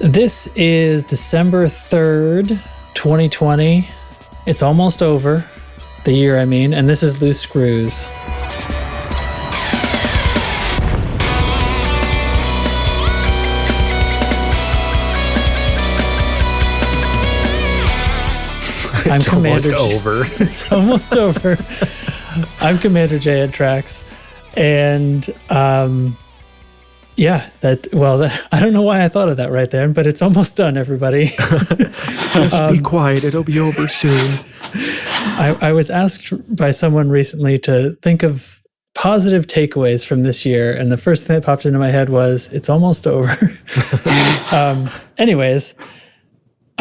This is December 3rd, 2020. It's almost over, the year I mean, and this is Loose Screws. I'm Commander over. It's almost over. I'm Commander J at Trax, and I don't know why I thought of that right there, but it's almost done, everybody. Just be quiet; it'll be over soon. I was asked by someone recently to think of positive takeaways from this year, and the first thing that popped into my head was, "It's almost over." Anyways.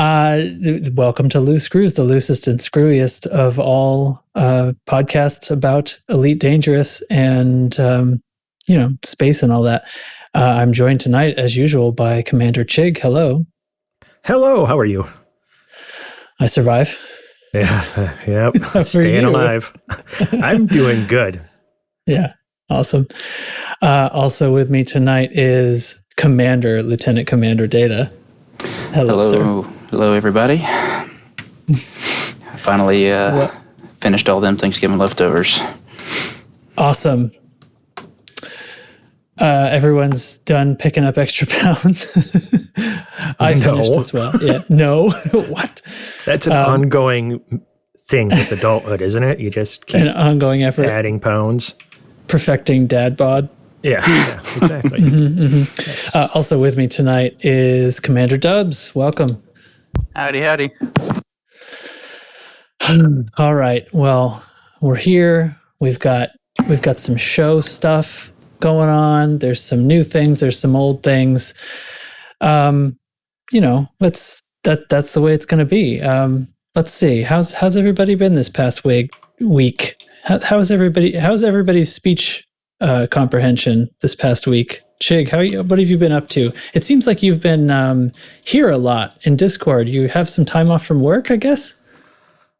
Welcome to Loose Screws, the loosest and screwiest of all podcasts about Elite Dangerous and, space and all that. I'm joined tonight, as usual, by Commander Chig. Hello. Hello, how are you? I survive. Yeah, yep. Staying alive. I'm doing good. Yeah, awesome. Also with me tonight is Lieutenant Commander Data. Hello, sir. Hello, everybody. I finally finished all them Thanksgiving leftovers. Awesome. Everyone's done picking up extra pounds. I finished as well. Yeah. No. What? That's an ongoing thing with adulthood, isn't it? You just keep an ongoing effort, adding pounds, perfecting dad bod. Yeah, exactly. Also with me tonight is Commander Dubs. Welcome. Howdy. All right. Well, we're here. We've got some show stuff going on. There's some new things. There's some old things. That's the way it's going to be. Let's see. How's everybody been this past week? How's everybody's speech comprehension this past week? Chig, what have you been up to? It seems like you've been here a lot in Discord. You have some time off from work, I guess?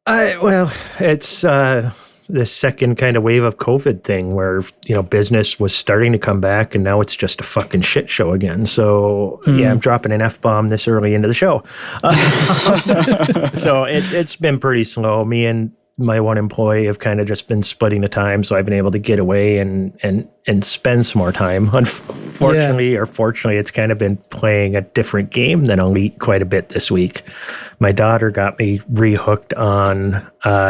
It's the second kind of wave of COVID thing where, business was starting to come back and now it's just a fucking shit show again. So, yeah, I'm dropping an F-bomb this early into the show. So it's been pretty slow. Me and my one employee have kind of just been splitting the time, so I've been able to get away and spend some more time. Unfortunately, or fortunately, it's kind of been playing a different game than Elite quite a bit this week. My daughter got me rehooked on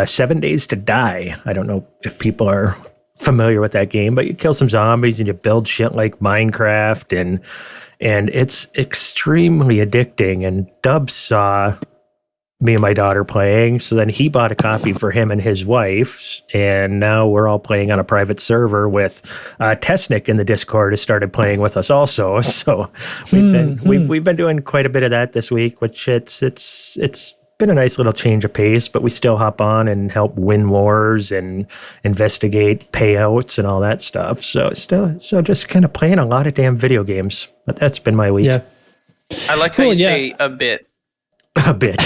7 Days to Die. I don't know if people are familiar with that game, but you kill some zombies and you build shit like Minecraft, and it's extremely addicting. And Dubs saw me and my daughter playing, so then he bought a copy for him and his wife, and now we're all playing on a private server with Tesnik in the Discord has started playing with us also. So we've been doing quite a bit of that this week, which it's been a nice little change of pace, but we still hop on and help win wars and investigate payouts and all that stuff. So just kind of playing a lot of damn video games. But that's been my week. Yeah. I like how you say a bit. A bit.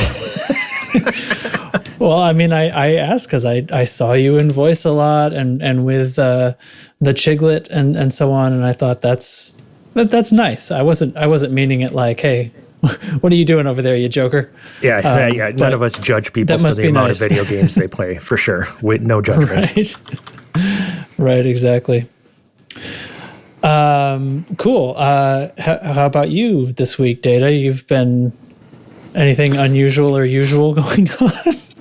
Well, I mean, I asked because I saw you in voice a lot and with the Chiglet and so on, and I thought that's nice. I wasn't meaning it like, hey, what are you doing over there, you joker? Yeah. None of us judge people for the amount of video games they play, for sure. With no judgment. Right, exactly. Cool. How about you this week, Data? You've been anything unusual or usual going on?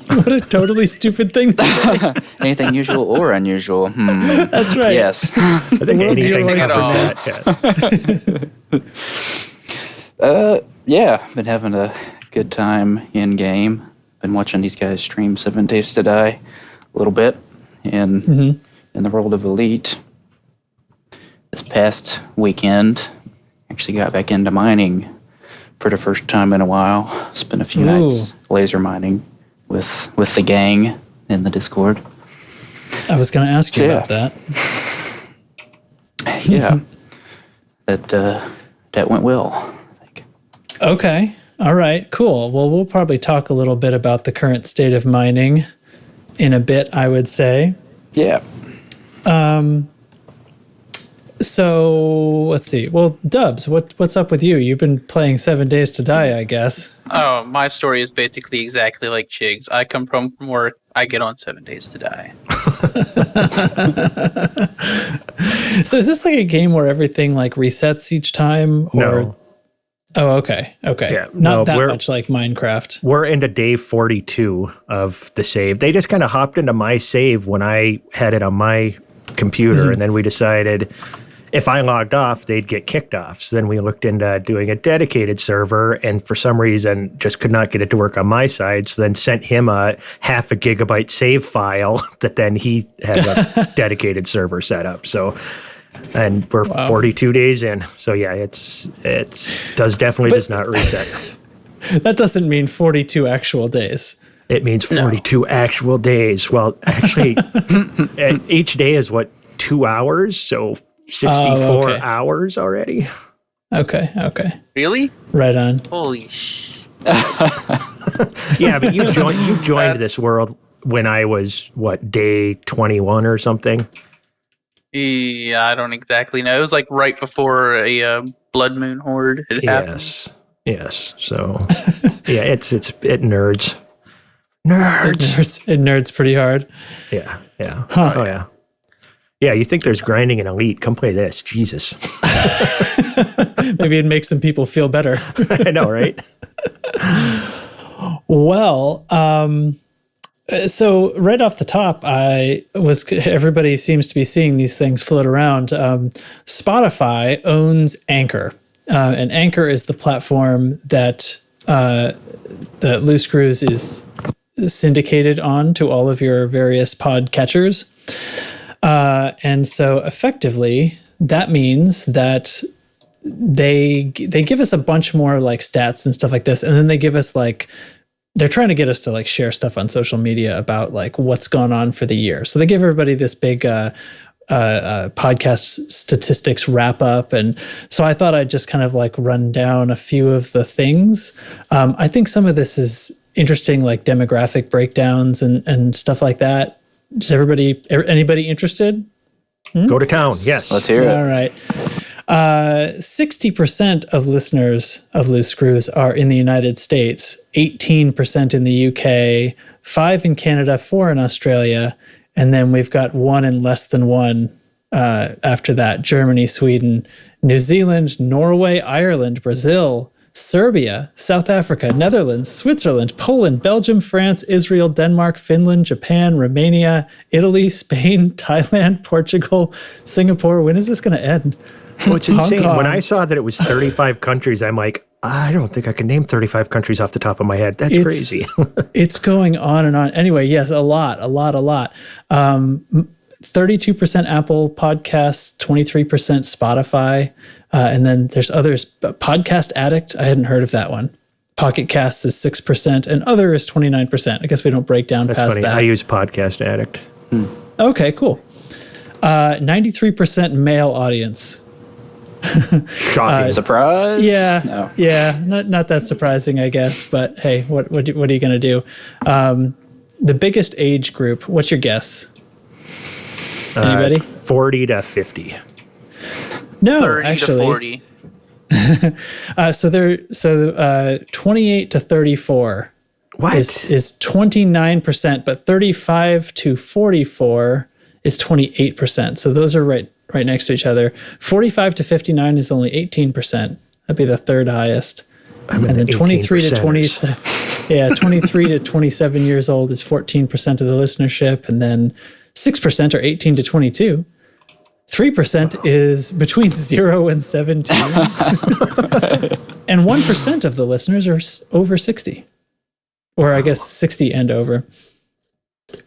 What a totally stupid thing to say. Anything usual or unusual? That's right. Yes. I think anything covers that. Yes. Yeah, been having a good time in game. Been watching these guys stream 7 Days to Die a little bit in the world of Elite. This past weekend, actually got back into mining for the first time in a while. Spent a few nights laser mining with the gang in the Discord. I was going to ask you about that. Yeah. That went well, I think. Okay. All right. Cool. Well, we'll probably talk a little bit about the current state of mining in a bit, I would say. Yeah. So let's see. Well, Dubs, what's up with you? You've been playing 7 Days to Die, I guess. Oh, my story is basically exactly like Chig's. I come from work, I get on 7 Days to Die. So is this like a game where everything like resets each time? Or? No. Oh, okay. Yeah, not that much like Minecraft. We're into day 42 of the save. They just kind of hopped into my save when I had it on my computer, and then we decided if I logged off, they'd get kicked off. So then we looked into doing a dedicated server, and for some reason just could not get it to work on my side. So then sent him a 0.5 gigabyte save file that then he had a dedicated server set up. So, and we're 42 days in. So yeah, it's does not reset. That doesn't mean 42 actual days. It means 42 actual days. Well, actually, each day is 2 hours? So 64 hours already. Okay. Really? Right on. Holy sh! Yeah, but you joined this world when I was day 21 or something. Yeah, I don't exactly know. It was like right before a blood moon horde had happened. Yes. So yeah, it nerds. It nerds pretty hard. Yeah. Huh. Oh yeah. Yeah, you think there's grinding in Elite? Come play this. Jesus. Maybe it makes some people feel better. I know, right? Well, so right off the top, everybody seems to be seeing these things float around. Spotify owns Anchor, and Anchor is the platform that Loose Screws is syndicated on to all of your various podcatchers. And so effectively, that means that they give us a bunch more like stats and stuff like this. And then they give us they're trying to get us to share stuff on social media about what's gone on for the year. So they give everybody this big podcast statistics wrap up. And so I thought I'd just kind of run down a few of the things. I think some of this is interesting, demographic breakdowns and stuff like that. Is anybody interested? Go to town. Yes. Let's hear it. All right. 60% of listeners of Loose Screws are in the United States, 18% in the UK, 5 in Canada, 4 in Australia, and then we've got 1 and less than 1 after that. Germany, Sweden, New Zealand, Norway, Ireland, Brazil, Serbia, South Africa, Netherlands, Switzerland, Poland, Belgium, France, Israel, Denmark, Finland, Japan, Romania, Italy, Spain, Thailand, Portugal, Singapore. When is this going to end? Well, it's insane. When I saw that it was 35 countries, I'm like, I don't think I can name 35 countries off the top of my head. That's crazy. It's going on and on. Anyway, yes, a lot. 32% Apple Podcasts, 23% Spotify. And then there's others. Podcast Addict, I hadn't heard of that one. Pocket Casts is 6%, and other is 29%. I guess we don't break down past funny. that. I use Podcast Addict. Okay, cool. 93% male audience. Shocking. Surprise? Yeah, No. yeah, not that surprising, I guess. But hey, what are you going to do? The biggest age group. What's your guess? Anybody? 40 to 50. No, 30 actually. to 40. So 28 to 34. What? Is 29%, but 35 to 44 is 28%. So those are right next to each other. 45 to 59 is only 18%. That'd be the third highest. And then 23 to 27. Yeah, 23 to 27 years old is 14% of the listenership, and then 6% are 18 to 22. 3% is between 0 and 17. And 1% of the listeners are over 60. Or I guess 60 and over.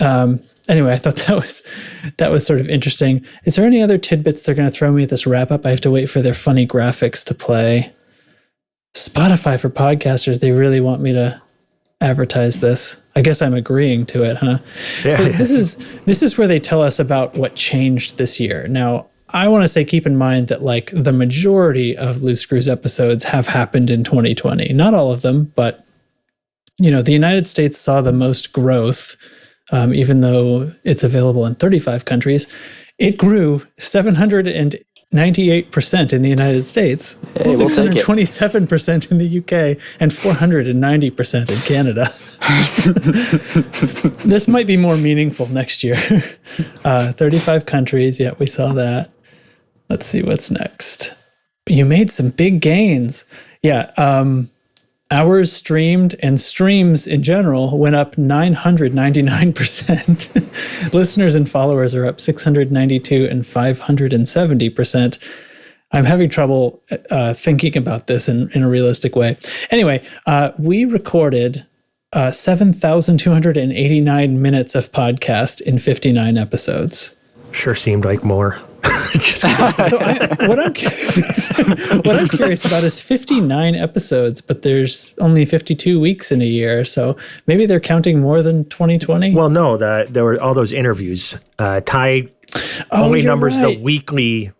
Anyway, I thought that was sort of interesting. Is there any other tidbits they're going to throw me at this wrap up? I have to wait for their funny graphics to play. Spotify for podcasters, they really want me to advertise this. I guess I'm agreeing to it, huh? Yeah. So this is where they tell us about what changed this year. Now, I want to say keep in mind that the majority of Loose Screws episodes have happened in 2020. Not all of them, but the United States saw the most growth. Even though it's available in 35 countries, it grew 790% 98% in the United States, Hey, we'll take it. 627% in the UK, and 490% in Canada. This might be more meaningful next year. 35 countries. Yeah, we saw that. Let's see what's next. You made some big gains. Yeah. Hours streamed and streams in general went up 999%. Listeners and followers are up 692 and 570%. I'm having trouble thinking about this in a realistic way. Anyway, we recorded 7,289 minutes of podcast in 59 episodes. Sure seemed like more. So what I'm curious about is 59 episodes, but there's only 52 weeks in a year. So maybe they're counting more than 2020. Well, no, there were all those interviews. Ty only numbers the weekly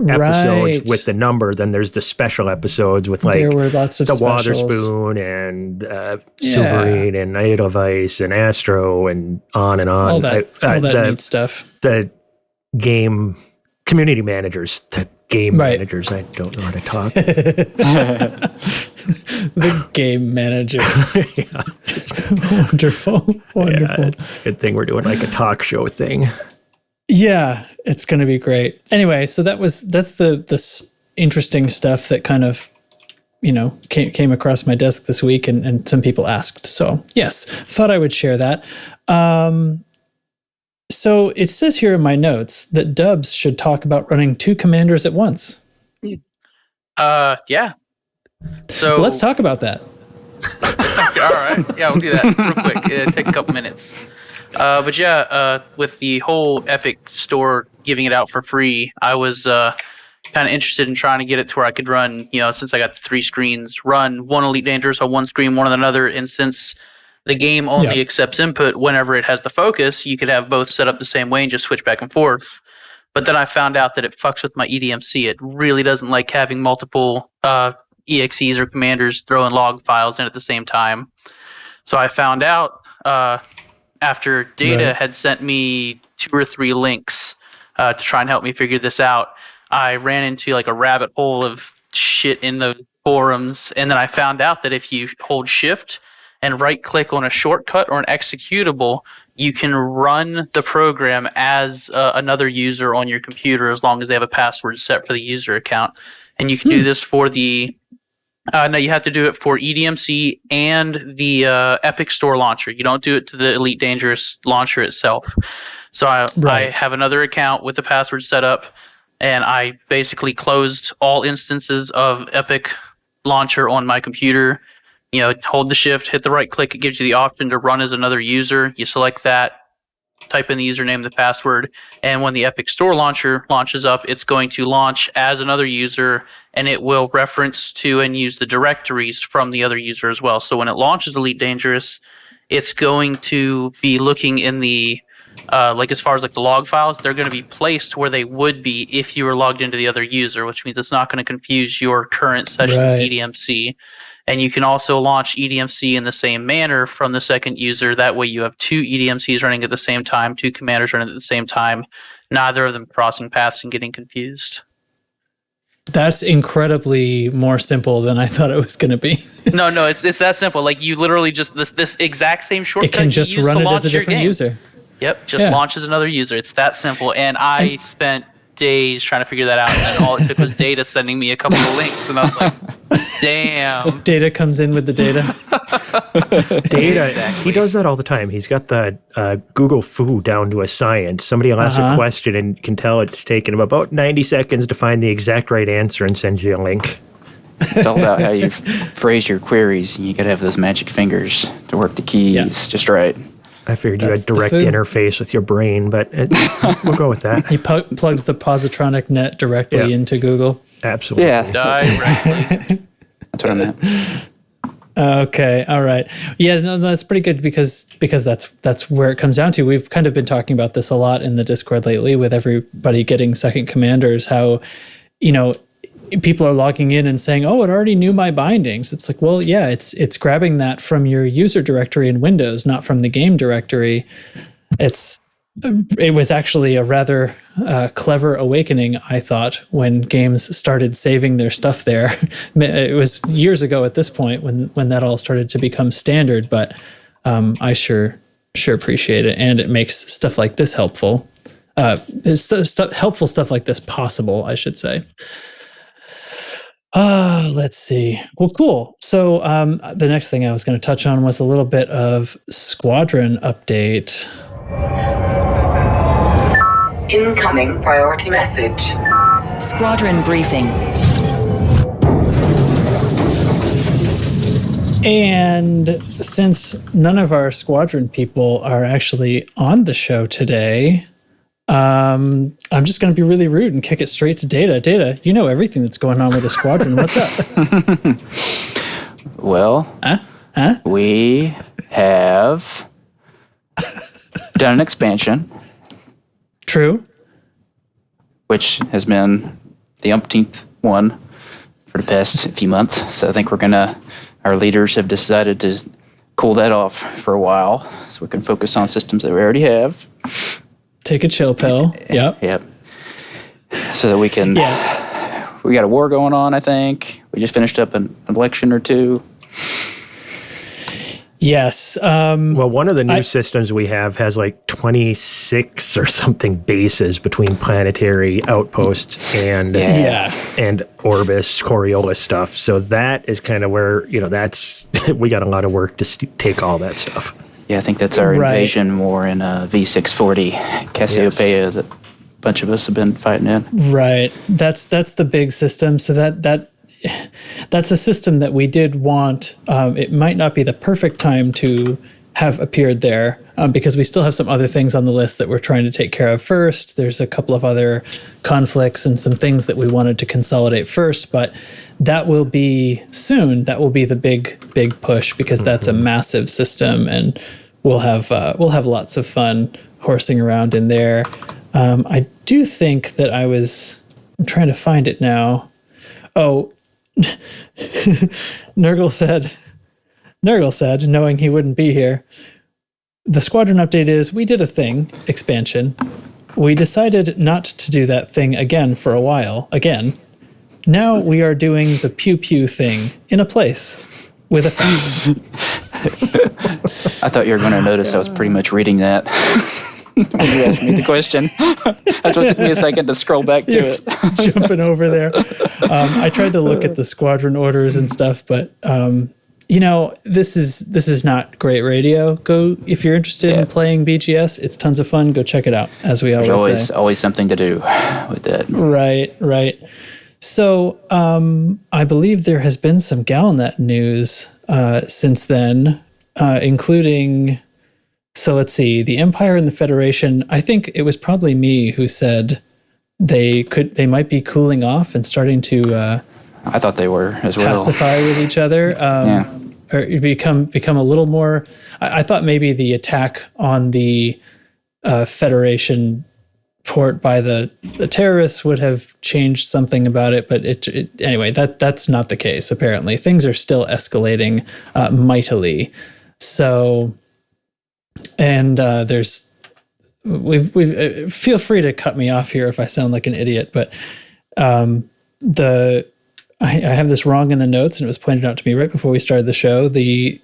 episodes with the number. Then there's the special episodes with like there were lots of the specials. Waterspoon and Silverine and Edelweiss and Astro and on and on. All that neat stuff. The game community managers, the game managers. I don't know how to talk. The game managers. Yeah, Wonderful. Yeah, it's a good thing we're doing like a talk show thing. Yeah, it's going to be great. Anyway, so that's the interesting stuff that kind of, came across my desk this week and some people asked. So yes, thought I would share that. So it says here in my notes that Dubs should talk about running 2 commanders at once. Yeah. So Let's talk about that. All right. Yeah, we'll do that real quick. It'll take a couple minutes. But yeah, with the whole Epic store giving it out for free, I was kind of interested in trying to get it to where I could run, since I got the 3 screens, run one Elite Dangerous on one screen, one on another. And since the game only accepts input whenever it has the focus, you could have both set up the same way and just switch back and forth. But then I found out that it fucks with my EDMC. It really doesn't like having multiple EXEs or commanders throwing log files in at the same time. So I found out after Data had sent me 2 or 3 links to try and help me figure this out. I ran into like a rabbit hole of shit in the forums, and then I found out that if you hold Shift and right-click on a shortcut or an executable, you can run the program as another user on your computer as long as they have a password set for the user account. And you can do this for the no, you have to do it for EDMC and the Epic Store launcher. You don't do it to the Elite Dangerous launcher itself. So I have another account with the password set up, and I basically closed all instances of Epic launcher on my computer. Hold the Shift, hit the right click. It gives you the option to run as another user. You select that, type in the username, the password, and when the Epic Store launcher launches up, it's going to launch as another user, and it will reference to and use the directories from the other user as well. So when it launches Elite Dangerous, it's going to be looking in the as far as like the log files, they're going to be placed where they would be if you were logged into the other user, which means it's not going to confuse your current session's EDMC. And you can also launch EDMC in the same manner from the second user. That way you have 2 EDMCs running at the same time, 2 commanders running at the same time, neither of them crossing paths and getting confused. That's incredibly more simple than I thought it was going to be. No, it's that simple. Like you literally just this exact same shortcut. It can just run it as a different user. Yep, just launches another user. It's that simple. And I spent days trying to figure that out, and then all it took was Data sending me a couple of links, and I was like, damn. Data comes in with the data. Data, he does that all the time. He's got the Google Foo down to a science. Somebody will ask a question and can tell it's taken him about 90 seconds to find the exact right answer and sends you a link. It's all about how you phrase your queries. You got to have those magic fingers to work the keys just right. I figured you had direct interface with your brain, but we'll go with that. He plugs the positronic net directly into Google. Absolutely. Yeah. Directly. That's what I meant. Okay. All right. Yeah, no, that's pretty good because that's where it comes down to. We've kind of been talking about this a lot in the Discord lately with everybody getting second commanders, how, people are logging in and saying, "Oh, it already knew my bindings." It's like, well, yeah, it's grabbing that from your user directory in Windows, not from the game directory. It's it was actually a rather clever awakening, I thought, when games started saving their stuff there. It was years ago at this point when that all started to become standard, but I sure appreciate it, and it makes stuff like this helpful. Helpful stuff like this possible, I should say. Let's see. Well, cool. So the next thing I was going to touch on was a little bit of squadron update. Incoming priority message. Squadron briefing. And since none of our squadron people are actually on the show today, I'm just going to be really rude and kick it straight to Data. Data, you know everything that's going on with the squadron. What's up? Well, we have done an expansion. True. Which has been the umpteenth one for the past few months. So I think our leaders have decided to cool that off for a while so we can focus on systems that we already have. Take a chill pill. Yep. So that we can, we got a war going on, I think. We just finished up an election or two. Yes. Well, one of the new systems we have has like 26 or something bases between planetary outposts and Orbis, Coriolis stuff. So that is kind of where, that's, we got a lot of work to take all that stuff. Yeah, I think that's our invasion war in V640 Cassiopeia that a bunch of us have been fighting in. Right. That's the big system. So that's a system that we did want. It might not be the perfect time to have appeared there because we still have some other things on the list that we're trying to take care of first. There's a couple of other conflicts and some things that we wanted to consolidate first, but that will be soon. That will be the big push because that's a massive system, and we'll have lots of fun horsing around in there. I do think that I'm trying to find it now. Oh, Nurgle said, knowing he wouldn't be here, the squadron update is we did a thing, expansion. We decided not to do that thing again for a while, again. Now we are doing the pew-pew thing in a place with a fusion. I thought you were going to notice I was pretty much reading that when you asked me the question. That's what took me a second to scroll back to it. Jumping over there. I tried to look at the squadron orders and stuff, but this is not great radio. Go if you're interested in playing BGS. It's tons of fun. Go check it out. As we always say, always something to do with that. Right. So I believe there has been some Galnet news since then, including. So let's see, the Empire and the Federation. I think it was probably me who said they might be cooling off and starting to. I thought they were as well. Pacify with each other, or become a little more. I thought maybe the attack on the Federation port by the terrorists would have changed something about it, but anyway, that's not the case. Apparently, things are still escalating mightily. So. And we've feel free to cut me off here if I sound like an idiot, but I have this wrong in the notes, and it was pointed out to me right before we started the show. The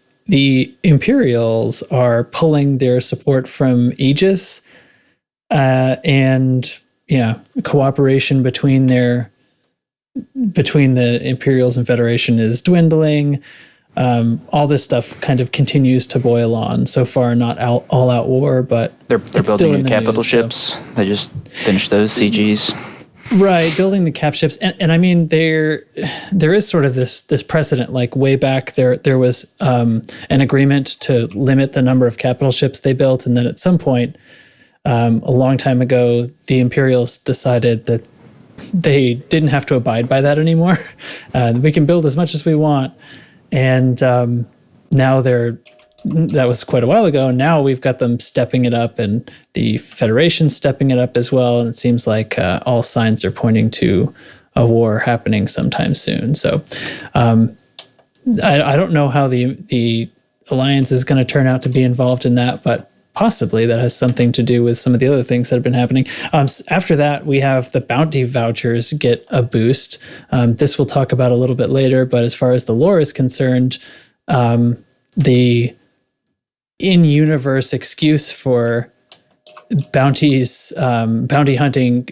Imperials are pulling their support from Aegis, and cooperation between the Imperials and Federation is dwindling. All this stuff kind of continues to boil on. So far, not all-out war, but they're building new capital ships. So. They just finished those CGs. Right, building the cap ships, and I mean there is sort of this precedent. Like way back, there was an agreement to limit the number of capital ships they built, and then at some point, a long time ago, the Imperials decided that they didn't have to abide by that anymore. We can build as much as we want. And now that was quite a while ago. Now we've got them stepping it up, and the Federation stepping it up as well. And it seems like all signs are pointing to a war happening sometime soon. So I don't know how the Alliance is going to turn out to be involved in that, but possibly that has something to do with some of the other things that have been happening. After that, we have the bounty vouchers get a boost. This we'll talk about a little bit later, but as far as the lore is concerned, the in-universe excuse for bounties, bounty hunting,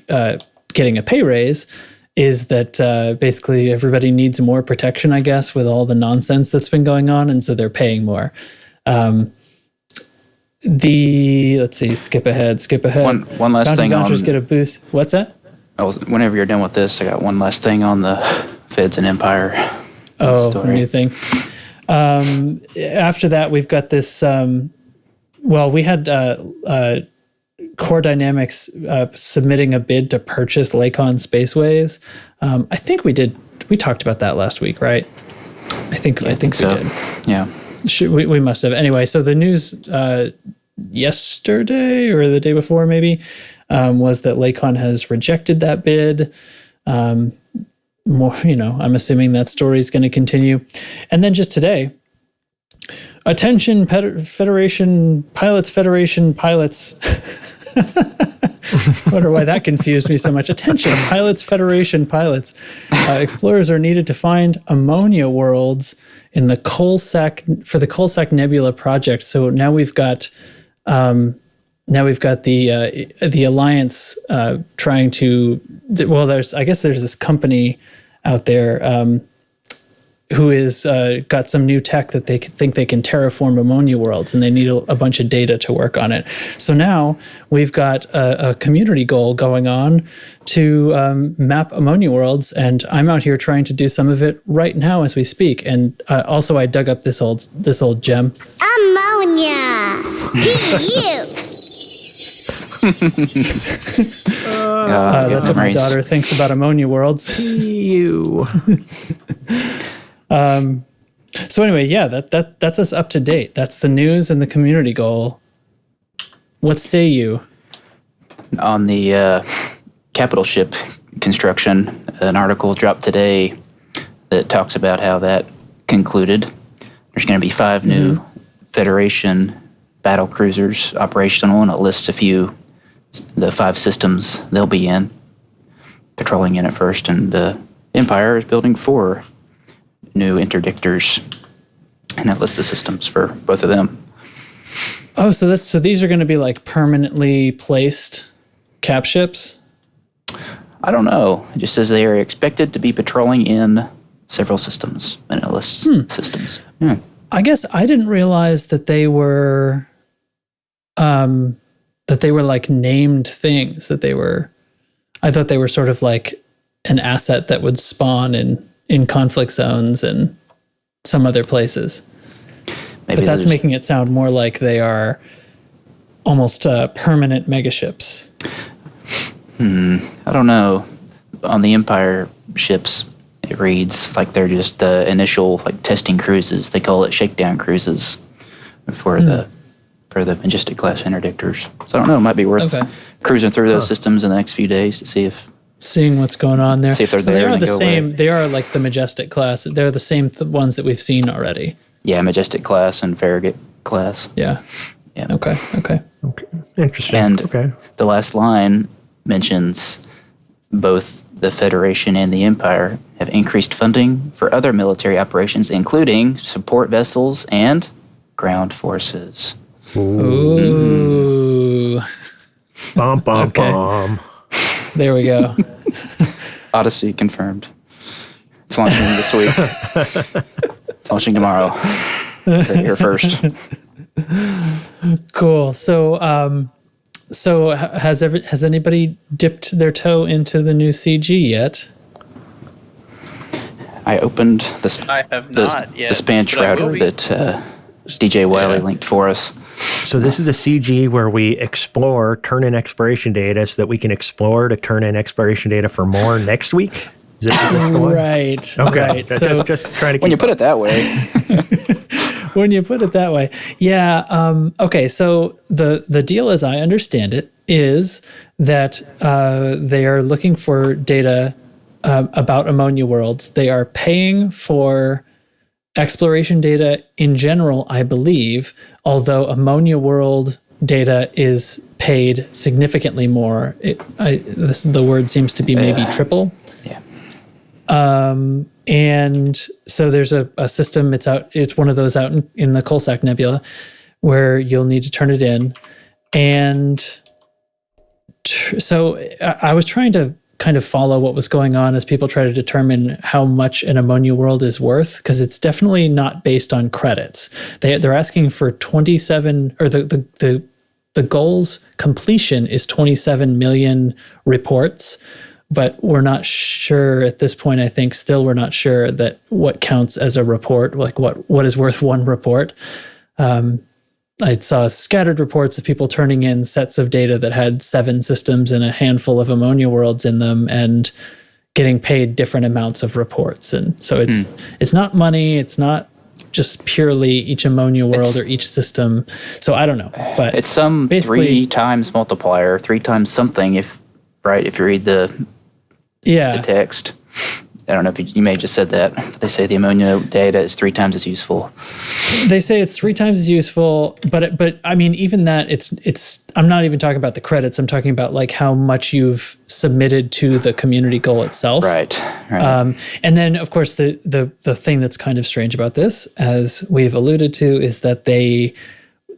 getting a pay raise is that basically everybody needs more protection, I guess, with all the nonsense that's been going on, and so they're paying more. Let's see, skip ahead. One last bounty thing vouchers on, get a boost. What's that? whenever you're done with this, I got one last thing on the Feds and Empire story. New thing. After that, we've got this. We had Core Dynamics submitting a bid to purchase Lakon Spaceways. I think we talked about that last week, right? I think so. we did. Yeah. We must have. Anyway, so the news yesterday or the day before maybe was that Lakon has rejected that bid. More, I'm assuming that story is going to continue. And then just today, attention Federation pilots. I wonder why that confused me so much. Attention, pilots, Federation pilots. Explorers are needed to find ammonia worlds in the Coalsack Nebula Project. So now we've got the Alliance trying to. There's this company out there who is got some new tech that they think they can terraform ammonia worlds, and they need a bunch of data to work on it. So now we've got a community goal going on to map ammonia worlds, and I'm out here trying to do some of it right now as we speak. And also, I dug up this old gem. Ammonia. PU. That's what my daughter thinks about ammonia worlds. You. So anyway, yeah, that's us up to date. That's the news and the community goal. What say you? On the capital ship construction, an article dropped today that talks about how that concluded. There's going to be 5 new Federation battle cruisers operational, and it lists the 5 systems they'll be in, patrolling in at first, and Empire is building 4 new interdictors, and that lists the systems for both of them. Oh, so these are going to be like permanently placed cap ships? I don't know. It just says they are expected to be patrolling in several systems, and it lists systems. Yeah. I guess I didn't realize that they were like named things. I thought they were sort of like an asset that would spawn in conflict zones and some other places. But that's making it sound more like they are almost permanent megaships. I don't know. On the Empire ships, it reads like they're just the initial testing cruises. They call it shakedown cruises for the Majestic class interdictors. So I don't know. It might be worth cruising through those systems in the next few days to see if. Seeing what's going on there. See if they're so there. They are and the same. Away. They are like the Majestic class. They're the same ones that we've seen already. Yeah, Majestic class and Farragut class. Yeah. Okay. Interesting. And the last line mentions both the Federation and the Empire have increased funding for other military operations, including support vessels and ground forces. Ooh. Bum, bum, bum. There we go. Odyssey confirmed. It's launching this week. It's launching tomorrow. Here first. Cool. So has anybody dipped their toe into the new CG yet? I opened I have not yet. the Span router that DJ Wiley linked for us. So this is the CG where we turn in expiration data so that we can explore to turn in expiration data for more next week? Is this the one? Right. Okay. Right. So, just trying to keep When you put it that way. When you put it that way. Yeah. Okay. So the deal, as I understand it, is that they are looking for data about ammonia worlds. They are paying for exploration data in general, I believe, although ammonia world data is paid significantly more. The word seems to be maybe triple. Yeah. And so there's a system. It's one of those out in the Coalsack Nebula where you'll need to turn it in. And so I was trying to kind of follow what was going on as people try to determine how much an ammonia world is worth, because it's definitely not based on credits. They're asking for 27, or the goal's completion is 27 million reports, but we're not sure at this point. I think still we're not sure that what counts as a report, like what is worth one report. I saw scattered reports of people turning in sets of data that had 7 systems and a handful of ammonia worlds in them and getting paid different amounts of reports. And so it's not money. It's not just purely each ammonia world or each system. So I don't know, but it's some 3 times multiplier, 3 times something. If you read the text. I don't know if you may have just said that. But they say the ammonia data is 3 times as useful. They say it's 3 times as useful, but I mean, even that, it's. I'm not even talking about the credits. I'm talking about like how much you've submitted to the community goal itself. Right. And then, of course, the thing that's kind of strange about this, as we've alluded to, is that the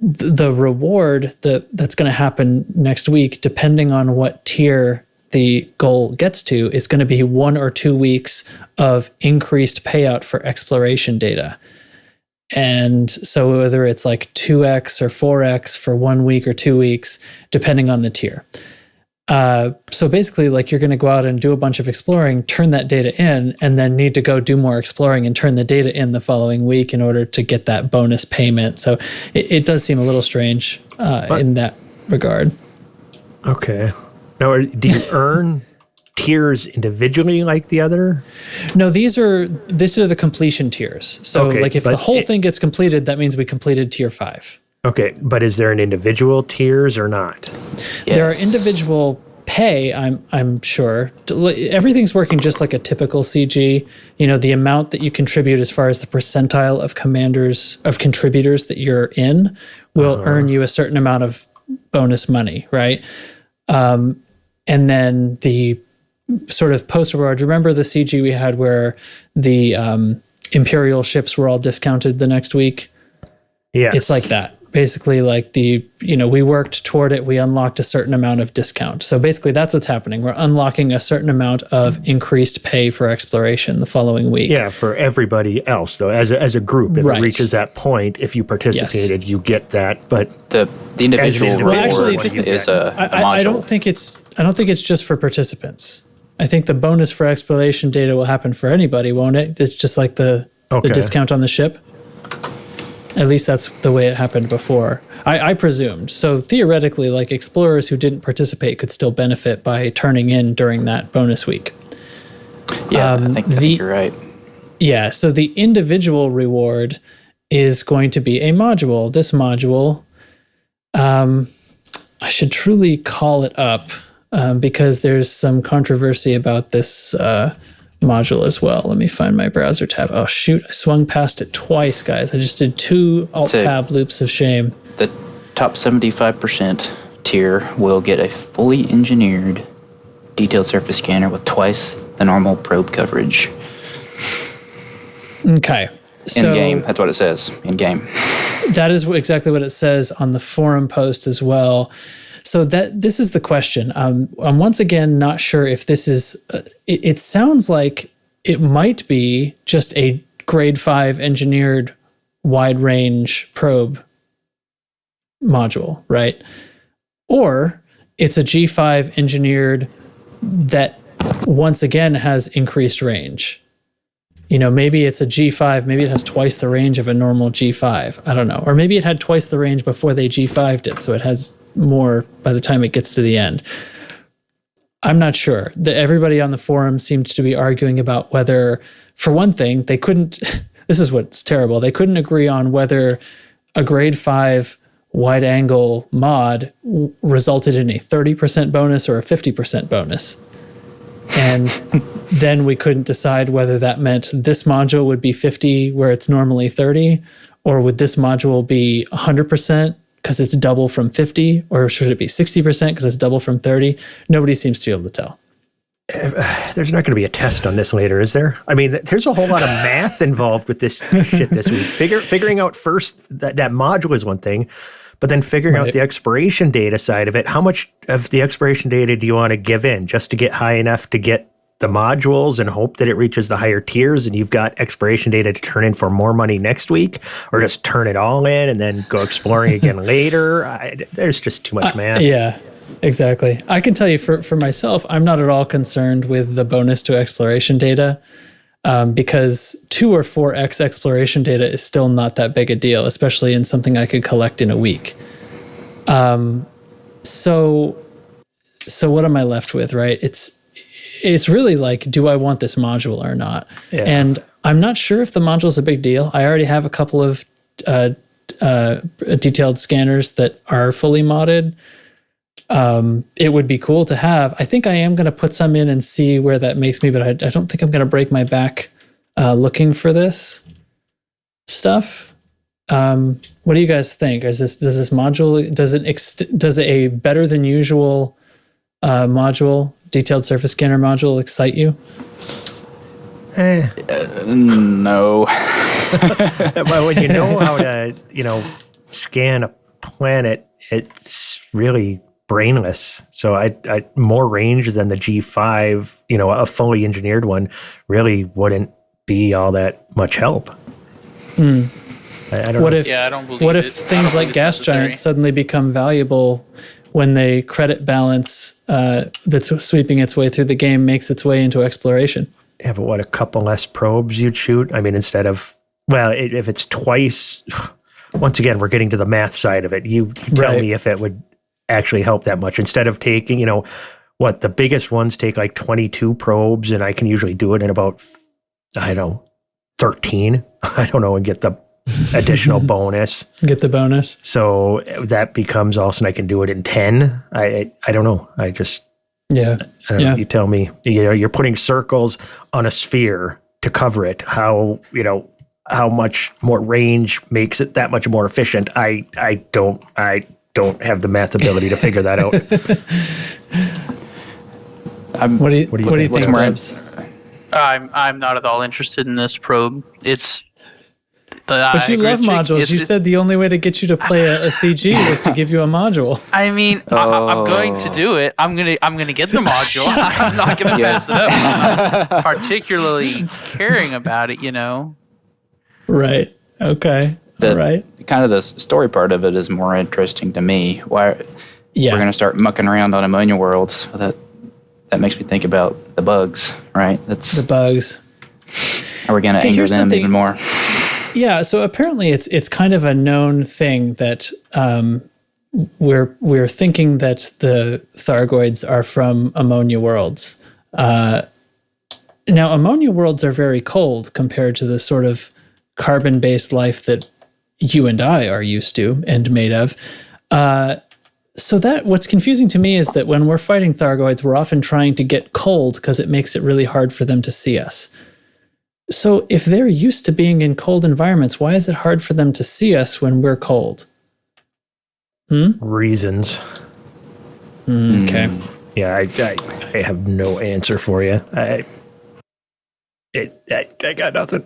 reward that's going to happen next week, depending on what tier the goal gets to, is going to be 1 or 2 weeks of increased payout for exploration data. And so whether it's like 2x or 4x for 1 week or 2 weeks, depending on the tier. So basically, like, you're going to go out and do a bunch of exploring, turn that data in, and then need to go do more exploring and turn the data in the following week in order to get that bonus payment. So it does seem a little strange in that regard. Okay. Now, do you earn tiers individually like the other? No, these are the completion tiers. So like if the whole thing gets completed, that means we completed tier 5. Okay, but is there an individual tiers or not? Yes. There are individual pay, I'm sure. Everything's working just like a typical CG. You know, the amount that you contribute as far as the percentile of contributors that you're in will earn you a certain amount of bonus money, right? And then the sort of post-reward, remember the CG we had where the Imperial ships were all discounted the next week? Yes. It's like that. Basically, like we worked toward it, we unlocked a certain amount of discount. So basically that's what's happening. We're unlocking a certain amount of increased pay for exploration the following week. Yeah, for everybody else, though, as a group. If it reaches that point, if you participated, you get that. But the individual reward actually, is a module. I don't think it's just for participants. I think the bonus for exploration data will happen for anybody, won't it? It's just like the discount on the ship. At least that's the way it happened before. I presumed. So theoretically, like, explorers who didn't participate could still benefit by turning in during that bonus week. Yeah, I think you're right. Yeah, so the individual reward is going to be a module. This module, I should truly call it up because there's some controversy about this module as well. Let me find my browser tab. Oh shoot, I swung past it twice, guys. I just did 2 alt-tab loops of shame. The top 75% tier will get a fully engineered detailed surface scanner with twice the normal probe coverage. Okay. In-game, that's what it says, in-game. That is exactly what it says on the forum post as well. So this is the question. I'm once again not sure if this is. It sounds like it might be just a grade 5 engineered wide range probe module, right? Or it's a G5 engineered that once again has increased range. You know, maybe it's a G5, maybe it has twice the range of a normal G5. I don't know. Or maybe it had twice the range before they G5'd it, so it has more by the time it gets to the end. I'm not sure. Everybody on the forum seemed to be arguing about whether, for one thing, they couldn't, this is what's terrible, they couldn't agree on whether a grade 5 wide angle mod resulted in a 30% bonus or a 50% bonus. And then we couldn't decide whether that meant this module would be 50 where it's normally 30, or would this module be 100% because it's double from 50, or should it be 60% because it's double from 30? Nobody seems to be able to tell. There's not going to be a test on this later, is there? I mean, there's a whole lot of math involved with this shit this week. Figuring out first that module is one thing, but then figuring out the expiration data side of it. How much of the expiration data do you want to give in just to get high enough to get the modules and hope that it reaches the higher tiers and you've got expiration data to turn in for more money next week, or just turn it all in and then go exploring again later? There's just too much math. Yeah. Exactly. I can tell you for myself, I'm not at all concerned with the bonus to exploration data because 2 or 4x exploration data is still not that big a deal, especially in something I could collect in a week. So what am I left with, right? It's really like, do I want this module or not? Yeah. And I'm not sure if the module is a big deal. I already have a couple of detailed scanners that are fully modded. It would be cool to have. I think I am going to put some in and see where that makes me, but I don't think I'm going to break my back looking for this stuff. What do you guys think? Does this module, does a better than usual module, detailed surface scanner module, excite you? No. Well, when you know how to, scan a planet, it's really brainless. So I more range than the G5, a fully engineered one really wouldn't be all that much help. I don't know. What if things like gas giants suddenly become valuable when the credit balance that's sweeping its way through the game makes its way into exploration? Yeah, but a couple less probes you'd shoot? I mean, instead of, if it's twice, once again, we're getting to the math side of it. You tell me if it would actually help that much. Instead of taking, the biggest ones take like 22 probes, and I can usually do it in about, 13. And get the additional bonus. Get the bonus. So that becomes also, I can do it in 10. I don't know. You tell me. You're putting circles on a sphere to cover it. How much more range makes it that much more efficient? I don't have the math ability to figure that out. What do you think, Dubs? I'm not at all interested in this probe. But you love modules. You said the only way to get you to play a CG was to give you a module. I mean, I'm going to do it. I'm gonna get the module. I'm not gonna mess it up. Particularly caring about it, Right. Okay. All right. Kind of the story part of it is more interesting to me. We're going to start mucking around on Ammonia worlds. That makes me think about the bugs, right? That's the bugs. Are we going to anger them even more? Yeah. So apparently, it's kind of a known thing that we're thinking that the Thargoids are from Ammonia worlds. Now, Ammonia worlds are very cold compared to the sort of carbon-based life that you and I are used to and made of. So that what's confusing to me is that when we're fighting Thargoids, we're often trying to get cold because it makes it really hard for them to see us. So if they're used to being in cold environments, why is it hard for them to see us when we're cold? Reasons. Okay. Yeah, I have no answer for you. I got nothing.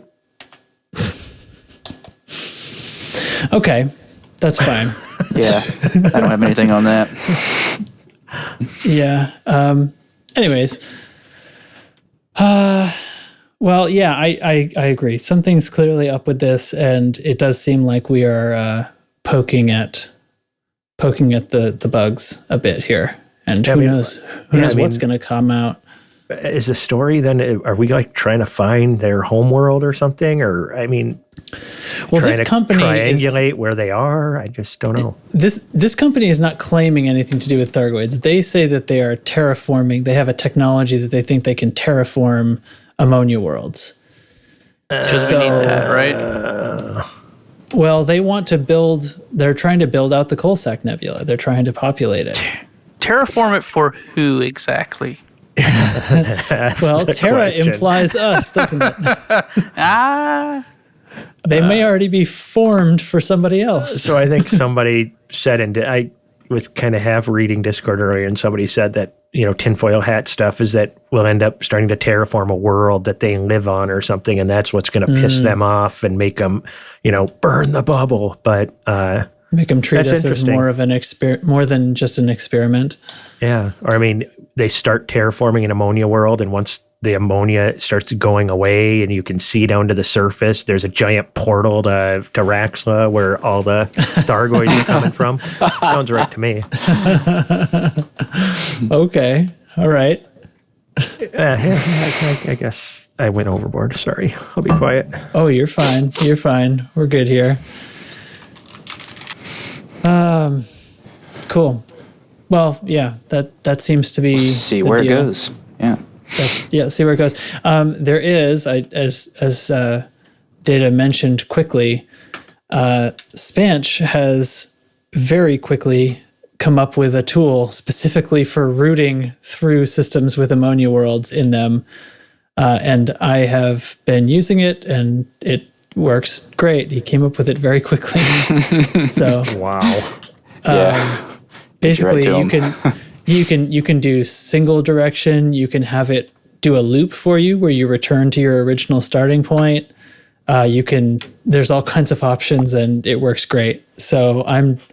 Okay, that's fine. Yeah, I don't have anything on that. Yeah. Anyways. Well, yeah, I agree. Something's clearly up with this, and it does seem like we are poking at the bugs a bit here. And who knows what's going to come out. Is the story then, are we like trying to find their homeworld or something? Or, this company triangulate where they are? I just don't know. This company is not claiming anything to do with Thargoids. They say that they are terraforming. They have a technology that they think they can terraform Ammonia worlds. Because we need that, right? Well, they're trying to build out the Coalsack Nebula. They're trying to populate it. Terraform it for who exactly? Well, Terra implies us, doesn't it? They may already be formed for somebody else. So I think somebody said, and I was kind of half reading Discord earlier, and somebody said that, tinfoil hat stuff is that we'll end up starting to terraform a world that they live on or something, and that's what's going to piss them off and make them, burn the bubble. But make them treat us as more of an more than just an experiment. Yeah. Or they start terraforming an ammonia world, and once the ammonia starts going away and you can see down to the surface, there's a giant portal to Raxla where all the Thargoids are coming from. Sounds right to me. Okay. All right. I guess I went overboard. Sorry. I'll be quiet. Oh, you're fine. You're fine. We're good here. Cool. Well, yeah, that seems to be see where it goes. Yeah. See where it goes. There is, as Data mentioned quickly, Spanch has very quickly come up with a tool specifically for routing through systems with ammonia worlds in them. And I have been using it, and it works great. He came up with it very quickly. So wow. Basically, you can do single direction. You can have it do a loop for you where you return to your original starting point. There's all kinds of options, and it works great. So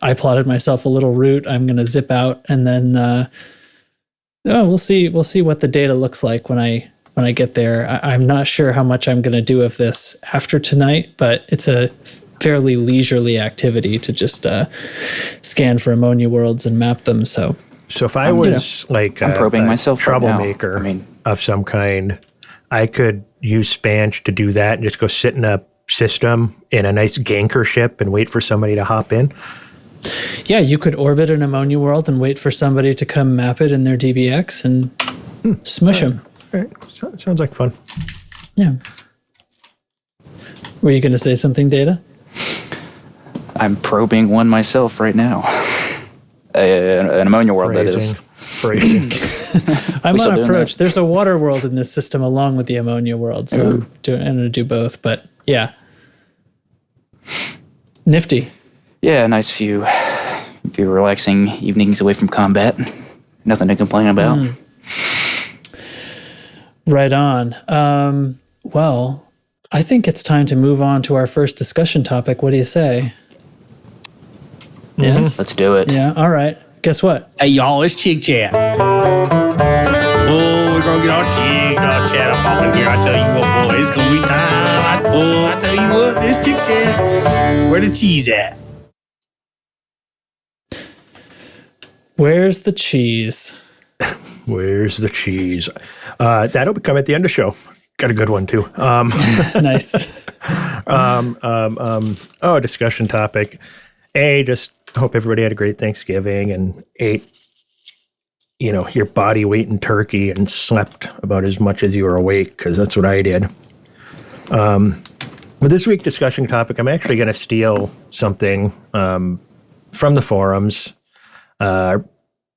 I plotted myself a little route. I'm going to zip out, and then we'll see what the data looks like when I get there. I'm not sure how much I'm going to do of this after tonight, but it's a fairly leisurely activity to just scan for ammonia worlds and map them. So if I was like I'm probing myself troublemaker right now. of some kind, I could use Spanch to do that and just go sit in a system in a nice ganker ship and wait for somebody to hop in. Yeah, you could orbit an ammonia world and wait for somebody to come map it in their DBX and smush them. All right. Sounds like fun. Yeah. Were you going to say something, Data? I'm probing one myself right now. An ammonia world, that is. Phrasing. I'm on approach. There's a water world in this system along with the ammonia world, so I'm going to do both. But yeah, nifty. Yeah, a nice few relaxing evenings away from combat. Nothing to complain about. Right on. Well, I think it's time to move on to our first discussion topic. What do you say? Yes? Let's do it. Yeah, all right. Guess what? Hey, y'all, it's Chig Chat. Oh, we're going to get our Chig Chat up off in here. I tell you what, boy, it's going to be time. I tell you what, this Chig Chat. Where the cheese at? Where's the cheese? Where's the cheese? That'll come at the end of the show. Got a good one, too. Nice. Discussion topic. Just hope everybody had a great Thanksgiving and ate, your body weight in turkey and slept about as much as you were awake, because that's what I did. With this week's discussion topic, I'm actually going to steal something from the forums. Our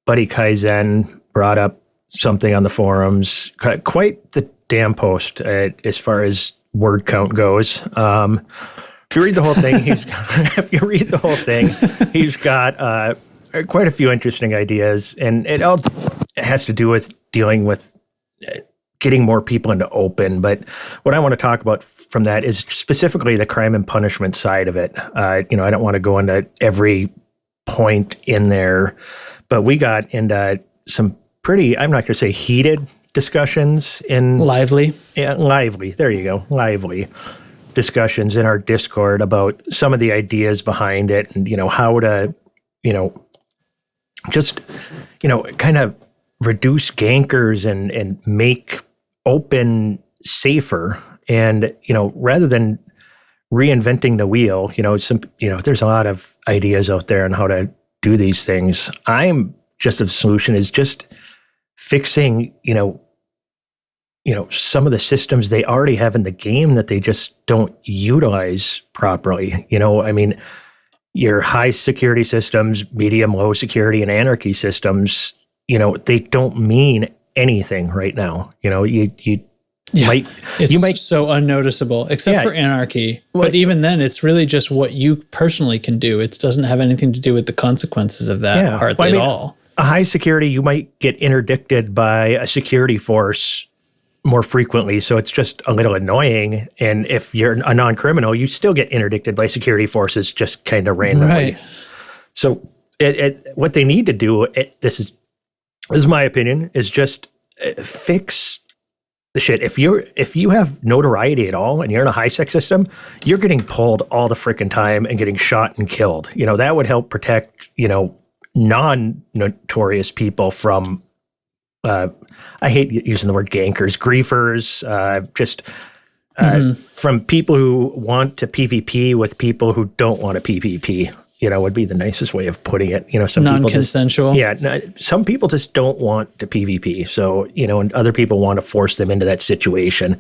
buddy Kaizen brought up something on the forums, quite the damn post as far as word count goes. If you read the whole thing, he's got quite a few interesting ideas, and it all has to do with dealing with getting more people into open. But what I want to talk about from that is specifically the crime and punishment side of it. I don't want to go into every point in there, but we got into some pretty, I'm not going to say heated discussions in Lively. Yeah, lively. There you go. Lively discussions in our Discord about some of the ideas behind it, and how to just kind of reduce gankers and make open safer, and rather than reinventing the wheel, there's a lot of ideas out there on how to do these things. I'm just the solution is just fixing some of the systems they already have in the game that they just don't utilize properly. Your high security systems, medium, low security, and anarchy systems, they don't mean anything right now. You You might so unnoticeable, except for anarchy. But even then, it's really just what you personally can do. It doesn't have anything to do with the consequences of that hardly at all. A high security, you might get interdicted by a security force more frequently, so it's just a little annoying. And if you're a non-criminal, you still get interdicted by security forces just kind of randomly. Right. So what they need to do, this is my opinion, is just fix the shit. If you have notoriety at all and you're in a high-sec system, you're getting pulled all the freaking time and getting shot and killed. That would help protect, non-notorious people from, I hate using the word gankers, griefers, from people who want to PvP with people who don't want to PvP. Would be the nicest way of putting it. Some non-consensual. Some people just don't want to PvP. So, and other people want to force them into that situation.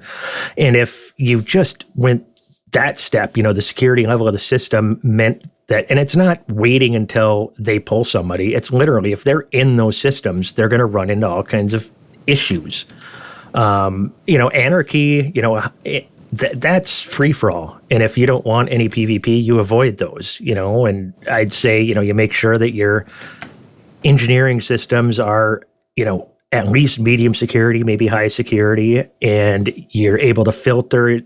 And if you just went that step, the security level of the system meant that, and it's not waiting until they pull somebody. It's literally, if they're in those systems, they're going to run into all kinds of issues. Anarchy, that's free for all. And if you don't want any PvP, you avoid those, and I'd say, you make sure that your engineering systems are, at least medium security, maybe high security, and you're able to filter,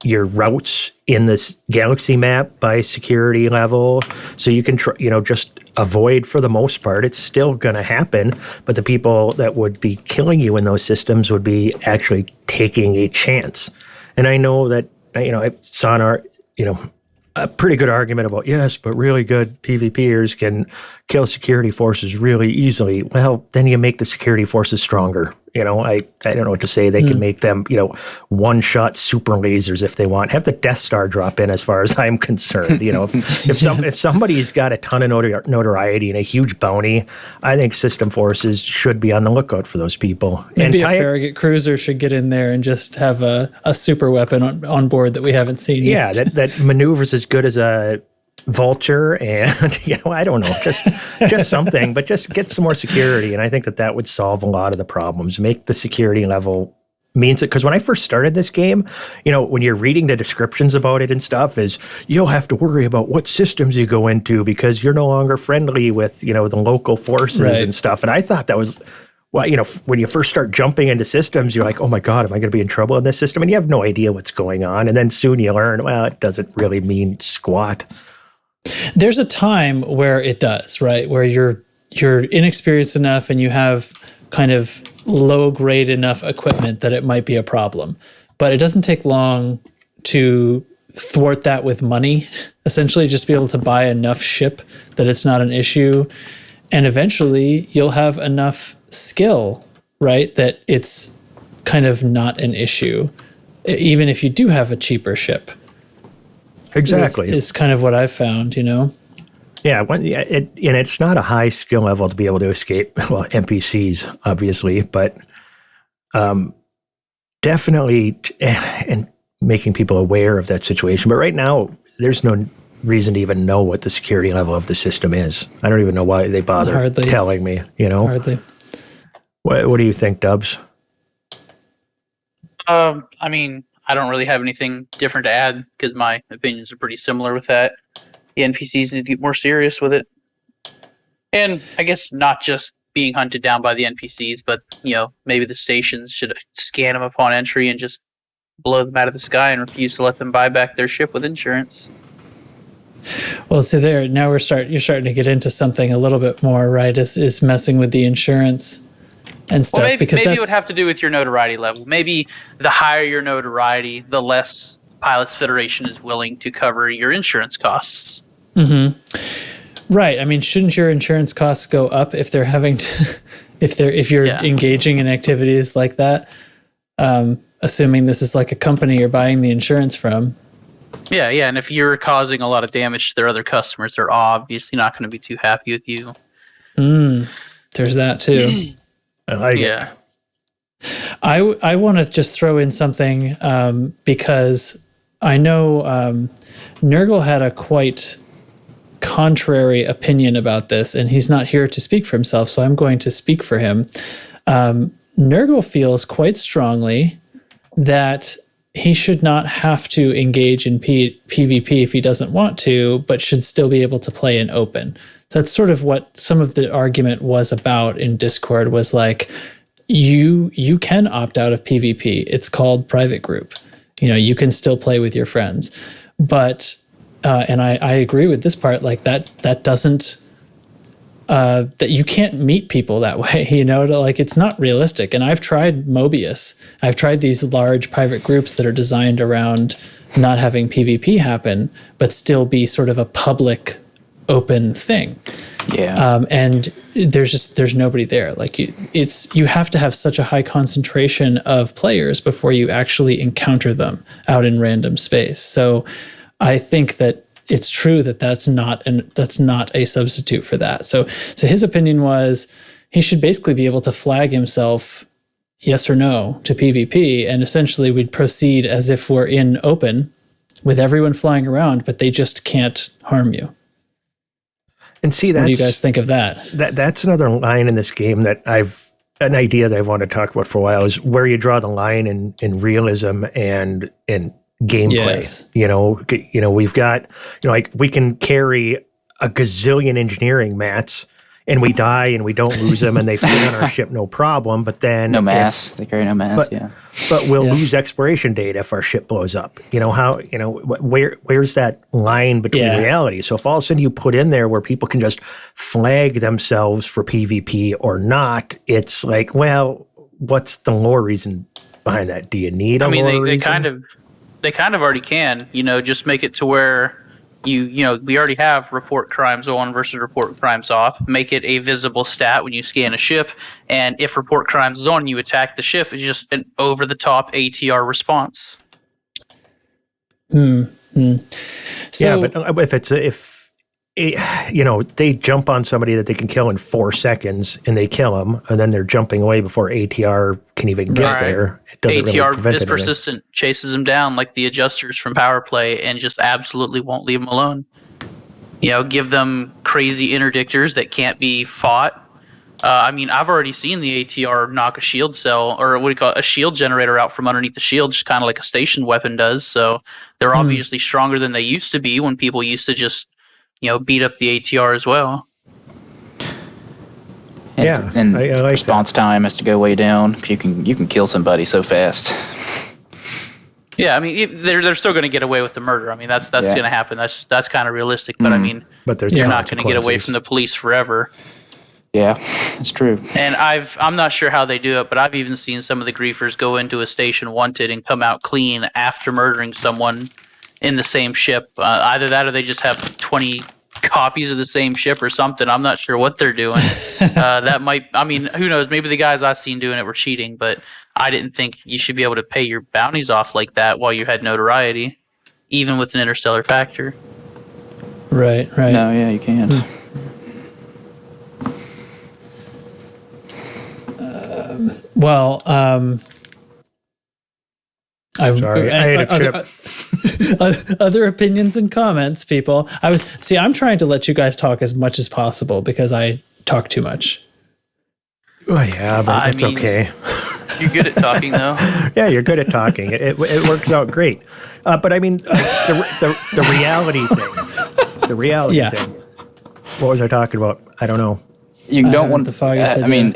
your routes in this galaxy map by security level. So you can, just avoid for the most part. It's still going to happen, but the people that would be killing you in those systems would be actually taking a chance. And I know that, Sonar, a pretty good argument about, yes, but really good PvPers can kill security forces really easily. Well, then you make the security forces stronger. I don't know what to say. They can make them, one-shot super lasers if they want. Have the Death Star drop in, as far as I'm concerned. If somebody's got a ton of notoriety and a huge bounty, I think system forces should be on the lookout for those people. Maybe a Farragut cruiser should get in there and just have a super weapon on board that we haven't seen yet. Yeah, that maneuvers as good as a vulture, and I don't know, just something, but just get some more security. And I think that would solve a lot of the problems. Make the security level means it, because when I first started this game, when you're reading the descriptions about it and stuff, is you'll have to worry about what systems you go into because you're no longer friendly with the local forces and stuff. And I thought that was, well, when you first start jumping into systems, you're like, oh my God, am I going to be in trouble in this system? And you have no idea what's going on. And then soon you learn, well, it doesn't really mean squat. There's a time where it does, right? Where you're inexperienced enough and you have kind of low grade enough equipment that it might be a problem. But it doesn't take long to thwart that with money, essentially just be able to buy enough ship that it's not an issue. And eventually you'll have enough skill, right, that it's kind of not an issue, even if you do have a cheaper ship. Exactly. Is kind of what I've found, Yeah, and it's not a high skill level to be able to escape, well, NPCs, obviously, but definitely and making people aware of that situation. But right now, there's no reason to even know what the security level of the system is. I don't even know why they bother telling me, Hardly. What do you think, Dubs? I mean, I don't really have anything different to add because my opinions are pretty similar with that. The NPCs need to get more serious with it. And I guess not just being hunted down by the NPCs, but, maybe the stations should scan them upon entry and just blow them out of the sky and refuse to let them buy back their ship with insurance. Well, so now you're starting to get into something a little bit more, right? Is messing with the insurance and stuff. Well, maybe it would have to do with your notoriety level. Maybe the higher your notoriety, the less Pilots Federation is willing to cover your insurance costs. Mm-hmm. Right. I mean, shouldn't your insurance costs go up if they're having to, if you're engaging in activities like that? Assuming this is like a company you're buying the insurance from. Yeah, and if you're causing a lot of damage to their other customers, they're obviously not going to be too happy with you. There's that too. I like it. I want to just throw in something because I know Nurgle had a quite contrary opinion about this, and he's not here to speak for himself, so I'm going to speak for him. Nurgle feels quite strongly that he should not have to engage in PvP if he doesn't want to, but should still be able to play in open. So that's sort of what some of the argument was about in Discord, was like, you can opt out of PvP. It's called private group. You can still play with your friends. But, and I agree with this part, like that doesn't, that you can't meet people that way, like it's not realistic. And I've tried Mobius. I've tried these large private groups that are designed around not having PvP happen, but still be sort of a public open thing. Yeah. And there's nobody there. Like you have to have such a high concentration of players before you actually encounter them out in random space. So I think that it's true that that's not a substitute for that. So his opinion was he should basically be able to flag himself yes or no to PvP, and essentially we'd proceed as if we're in open with everyone flying around, but they just can't harm you. And see, what do you guys think of that? That's another line in this game that an idea that I've wanted to talk about for a while, is where you draw the line in realism and in gameplay. Yes. We've got, like we can carry a gazillion engineering mats and we die and we don't lose them and they fly on our ship no problem. But then no mass, they carry no mass. But we'll lose exploration data if our ship blows up. Where's that line between reality? So if all of a sudden you put in there where people can just flag themselves for PvP or not, it's like, well, what's the lore reason behind that? Do you need a lore reason? They kind of already can, just make it to where we already have report crimes on versus report crimes off. Make it a visible stat when you scan a ship, and if report crimes is on, you attack the ship. It's just an over-the-top ATR response. Mm-hmm. So, but if they jump on somebody that they can kill in 4 seconds, and they kill them, and then they're jumping away before ATR can even get there. It doesn't ATR really prevent is persistent, chases them down like the adjusters from Power Play, and just absolutely won't leave them alone. Give them crazy interdictors that can't be fought. I've already seen the ATR knock a shield cell, or what do you call it, a shield generator out from underneath the shield, just kind of like a station weapon does. So they're obviously stronger than they used to be when people used to just beat up the ATR as well. And I like response time has to go way down. You can kill somebody so fast. Yeah, they're still going to get away with the murder. That's going to happen. That's kind of realistic. But but you're not going to get away from the police forever. Yeah, that's true. And I'm not sure how they do it, but I've even seen some of the griefers go into a station wanted and come out clean after murdering someone in the same ship. Either that or they just have 20 copies of the same ship or something. I'm not sure what they're doing. That might, who knows? Maybe the guys I've seen doing it were cheating, but I didn't think you should be able to pay your bounties off like that while you had notoriety, even with an interstellar factor. Right. No, yeah, you can't. I'm sorry. I had a trip. Other opinions and comments, people. I'm trying to let you guys talk as much as possible because I talk too much. Oh, yeah, but that's okay. You're good at talking, though. Yeah, you're good at talking. It works out great. But the reality thing. The reality thing. What was I talking about? I don't know. You don't want the fog.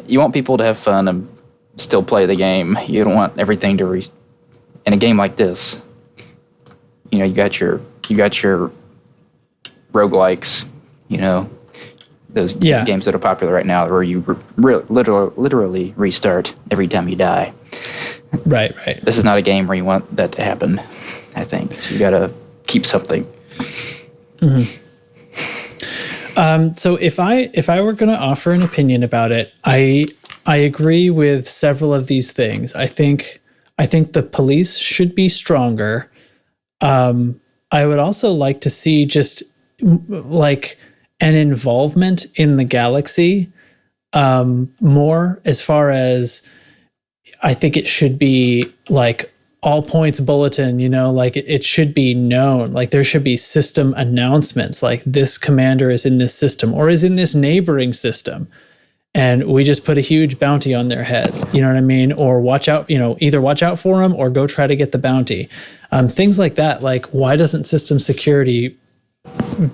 you want people to have fun and still play the game. You don't want everything to in a game like this. You got your roguelikes, those games that are popular right now where you literally restart every time you die. Right. This is not a game where you want that to happen, I think. So you got to keep something. Mm-hmm. So if I were going to offer an opinion about it, I agree with several of these things. I think the police should be stronger. I would also like to see just like an involvement in the galaxy more, as far as I think it should be like all points bulletin, like it should be known. Like there should be system announcements like this commander is in this system or is in this neighboring system. and we just put a huge bounty on their head. You know what I mean? Or watch out, either watch out for them or go try to get the bounty. Things like that. Like, why doesn't system security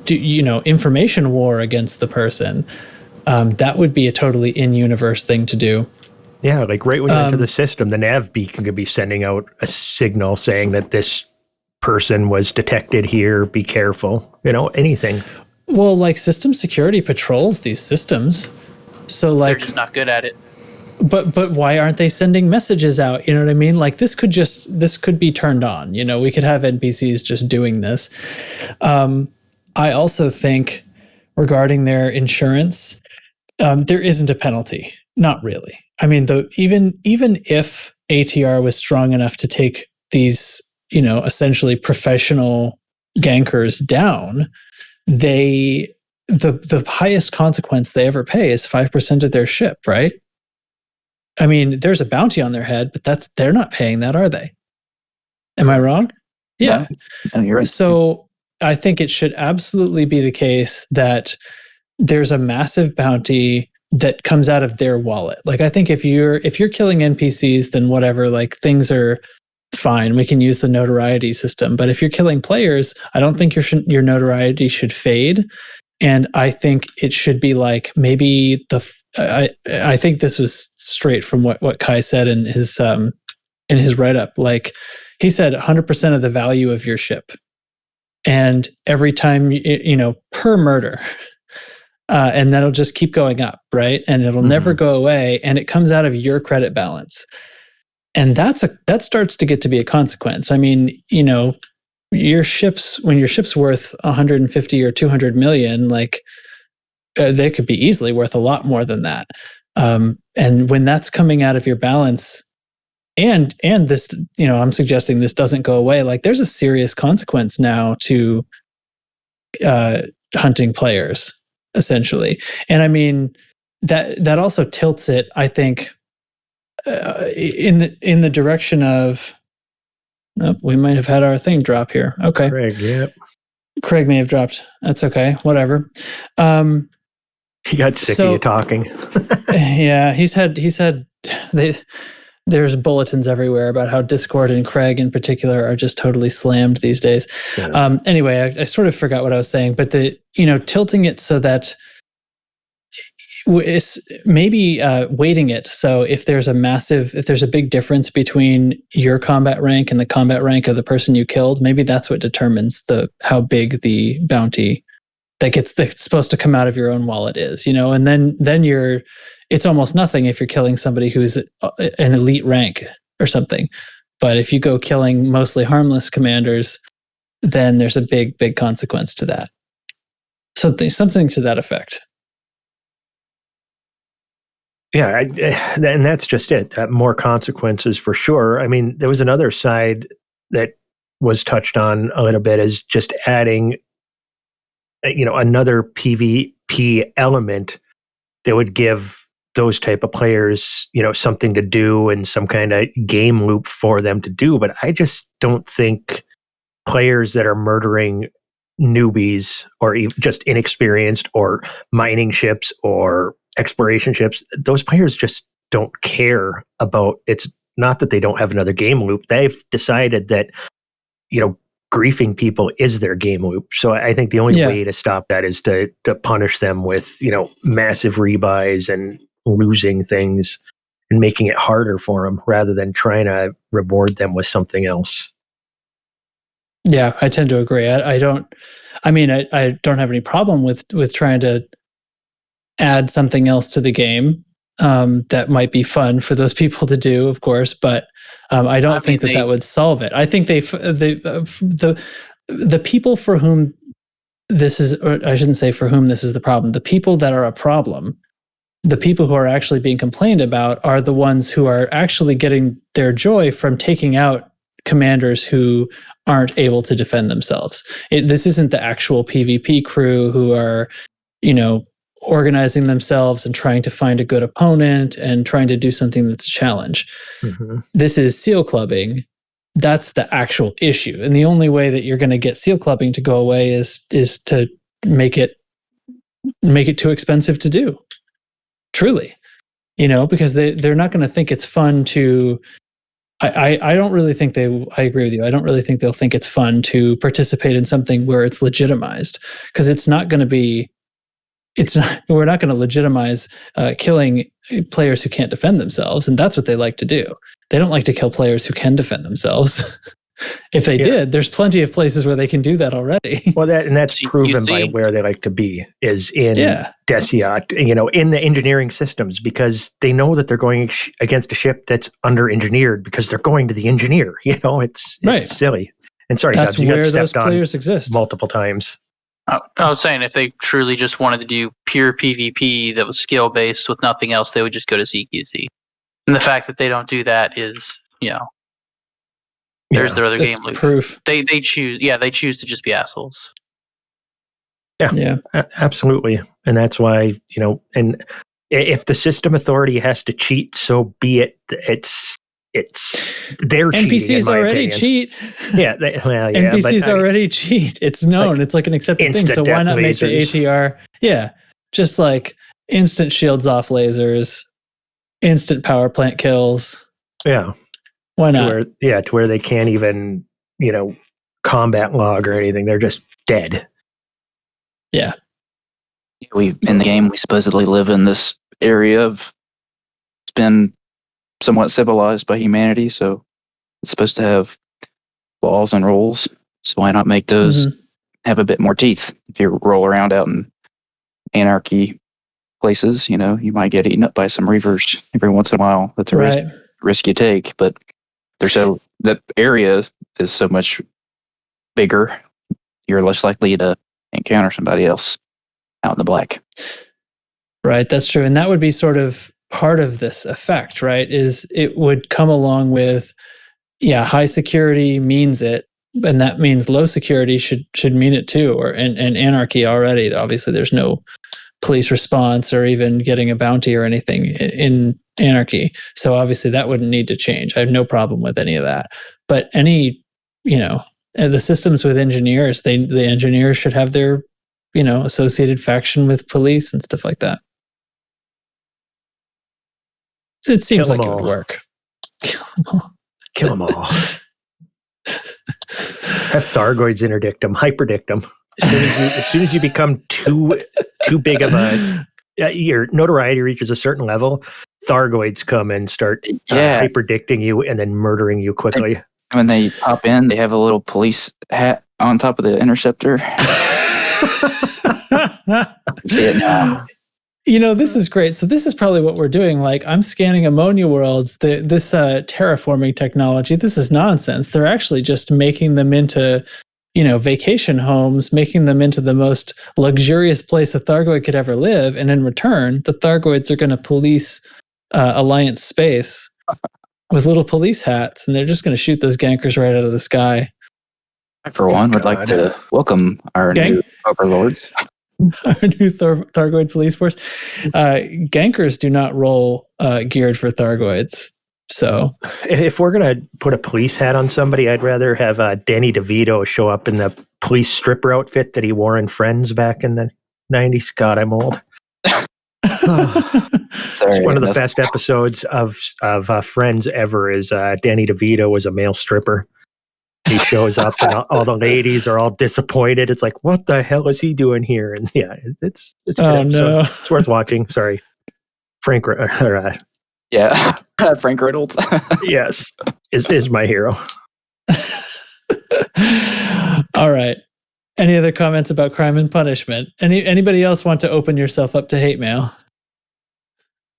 do, information war against the person? That would be a totally in-universe thing to do. Yeah, like right when you enter the system, the nav beacon could be sending out a signal saying that this person was detected here, be careful, anything. Well, like system security patrols these systems. So like, they're just not good at it. But why aren't they sending messages out? You know what I mean? Like this could be turned on. We could have NPCs just doing this. I also think regarding their insurance, there isn't a penalty. Not really. I mean, even if ATR was strong enough to take these, essentially professional gankers down, the highest consequence they ever pay is 5% of their ship, right? I mean, there's a bounty on their head, but they're not paying that, are they? Am I wrong? Yeah. No, you're right. So I think it should absolutely be the case that there's a massive bounty that comes out of their wallet. Like, I think if you're killing NPCs, then whatever, like things are fine. We can use the notoriety system. But if you're killing players, I don't think your notoriety should fade. And I think it should be like maybe I think this was straight from what Kai said in his write-up. Like he said 100% of the value of your ship. And every time, per murder. And that'll just keep going up, right? And it'll never go away. And it comes out of your credit balance. And that starts to get to be a consequence. I mean, when your ship's worth 150 or 200 million, like they could be easily worth a lot more than that. And when that's coming out of your balance, and this, I'm suggesting this doesn't go away. Like there's a serious consequence now to hunting players, essentially. And I mean, that also tilts it, I think, in the direction of, we might have had our thing drop here. Okay. Craig may have dropped. That's okay. Whatever. He got sick of you talking. Yeah, he's had there's bulletins everywhere about how Discord and Craig in particular are just totally slammed these days. Yeah. Anyway, I sort of forgot what I was saying, but tilting it so that it's maybe weighting it. So if there's a big difference between your combat rank and the combat rank of the person you killed, maybe that's what determines how big the bounty that's supposed to come out of your own wallet is, and then it's almost nothing if you're killing somebody who's an elite rank or something. But if you go killing mostly harmless commanders, then there's a big, big consequence to that. Something to that effect. Yeah, and that's just it. More consequences for sure. I mean, there was another side that was touched on a little bit, is just adding, another PvP element that would give those type of players, something to do and some kind of game loop for them to do. But I just don't think players that are murdering newbies or just inexperienced or mining ships or exploration ships, those players just don't care about. It's not that they don't have another game loop. They've decided that, griefing people is their game loop. So I think the only way to stop that is to punish them with, massive rebuys and losing things and making it harder for them rather than trying to reward them with something else. Yeah, I tend to agree. I don't have any problem with trying to add something else to the game that might be fun for those people to do, of course, but I don't think that would solve it. I think the people for whom this is, or I shouldn't say for whom this is the problem, the people that are a problem, the people who are actually being complained about are the ones who are actually getting their joy from taking out commanders who aren't able to defend themselves. This isn't the actual PvP crew who are, organizing themselves and trying to find a good opponent and trying to do something that's a challenge. Mm-hmm. This is seal clubbing. That's the actual issue. And the only way that you're going to get seal clubbing to go away is to make it too expensive to do. truly, because they're not going to think it's fun to. I don't really think I agree with you. I don't really think they'll think it's fun to participate in something where it's legitimized, because it's not going to be. We're not going to legitimize killing players who can't defend themselves, and that's what they like to do. They don't like to kill players who can defend themselves. If they did, there's plenty of places where they can do that already. Well, that's proven by where they like to be, is in Desiat, in the engineering systems, because they know that they're going against a ship that's under-engineered because they're going to the engineer. It's silly. And sorry, that's Dubs, where those players exist multiple times. I was saying, if they truly just wanted to do pure PvP that was skill-based with nothing else, they would just go to CQC. And the fact that they don't do that is, there's their other game loop. Proof. They choose to just be assholes. Yeah, absolutely. And that's why, and if the system authority has to cheat, so be it. It's their NPCs already cheat. Yeah, NPCs already cheat. It's known. It's like an accepted thing. So why not make the ATR? Yeah, just like instant shields off lasers, instant power plant kills. Yeah. Why not? To where they can't even, combat log or anything. They're just dead. Yeah. In the game, we supposedly live in this area it's been somewhat civilized by humanity, so it's supposed to have laws and rules. So why not make those have a bit more teeth? If you roll around out in anarchy places, you might get eaten up by some reavers every once in a while. That's a risk you take, but that area is so much bigger, you're less likely to encounter somebody else out in the black. Right, that's true. And that would be sort of part of this effect, right? Is it would come along with, high security means it, and that means low security should mean it too, and anarchy already. Obviously, there's no police response or even getting a bounty or anything in anarchy. So obviously that wouldn't need to change. I have no problem with any of that. But the systems with engineers, the engineers should have their, associated faction with police and stuff like that. It seems like it would work. Kill them all. Have Thargoids interdict them, hyperdict them. As soon as you become too big of your notoriety reaches a certain level, Thargoids come and start hyperdicting you and then murdering you quickly. When they pop in, they have a little police hat on top of the interceptor. See it now. This is great. So this is probably what we're doing. Like, I'm scanning ammonia worlds. This terraforming technology, this is nonsense. They're actually just making them into, vacation homes, making them into the most luxurious place a Thargoid could ever live. And in return, the Thargoids are going to police Alliance space with little police hats, and they're just going to shoot those gankers right out of the sky. I, for one, would like to welcome our new overlords. Our new Thargoid police force. Gankers do not roll geared for Thargoids. So, if we're going to put a police hat on somebody, I'd rather have Danny DeVito show up in the police stripper outfit that he wore in Friends back in the 90s. God, I'm old. It's one of the best episodes of Friends ever is Danny DeVito was a male stripper. He shows up and all the ladies are all disappointed. It's like, what the hell is he doing here? And it's a good episode. No. It's worth watching. Sorry. Frank Reynolds. Yes, is my hero. All right. Any other comments about crime and punishment? Anybody else want to open yourself up to hate mail?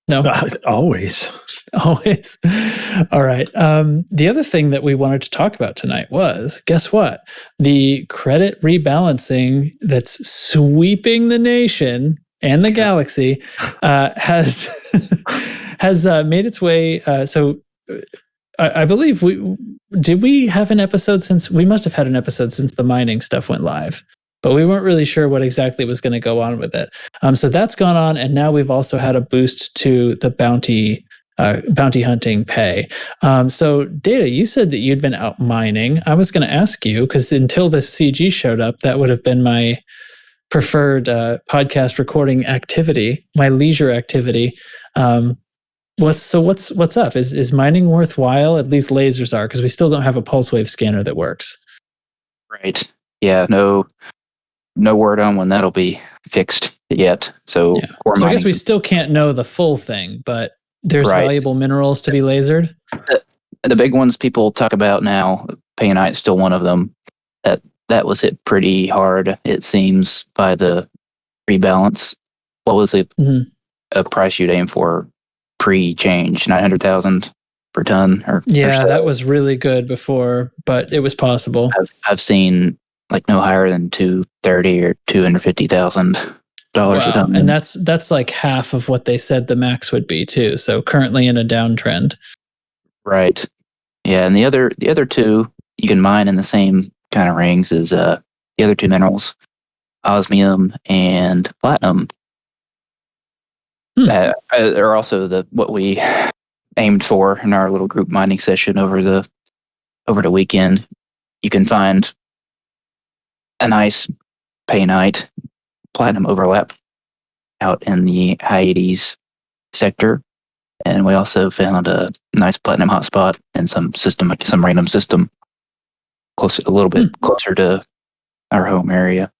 No? Always. Always. All right. The other thing that we wanted to talk about tonight was, guess what? The credit rebalancing that's sweeping the nation and the galaxy has made its way. So I believe we have an episode since, we must have had an episode since the mining stuff went live, but we weren't really sure what exactly was going to go on with it. So that's gone on. And now we've also had a boost to the bounty hunting pay. So Data, you said that you'd been out mining. I was going to ask you, because until this CG showed up, that would have been my preferred podcast recording activity, my leisure activity. What's up? Is mining worthwhile? At least lasers are, because we still don't have a pulse wave scanner that works. Right. Yeah. No word on when that'll be fixed yet. So, I guess we still can't know the full thing, but there's valuable minerals to be lasered. The big ones people talk about now, painite's still one of them. That was hit pretty hard, it seems, by the rebalance. What was it? A price you'd aim for pre-change? 900,000 per ton, or so. That was really good before, but it was possible. I've seen like no higher than $230,000 or $250,000 a ton, and that's like half of what they said the max would be too. So currently in a downtrend. Right. Yeah, and the other two you can mine in the same kind of rings as the other two minerals, osmium and platinum. Are also what we aimed for in our little group mining session over the weekend. You can find a nice painite platinum overlap out in the Hyades sector, and we also found a nice platinum hotspot in some random system a little bit closer to our home area.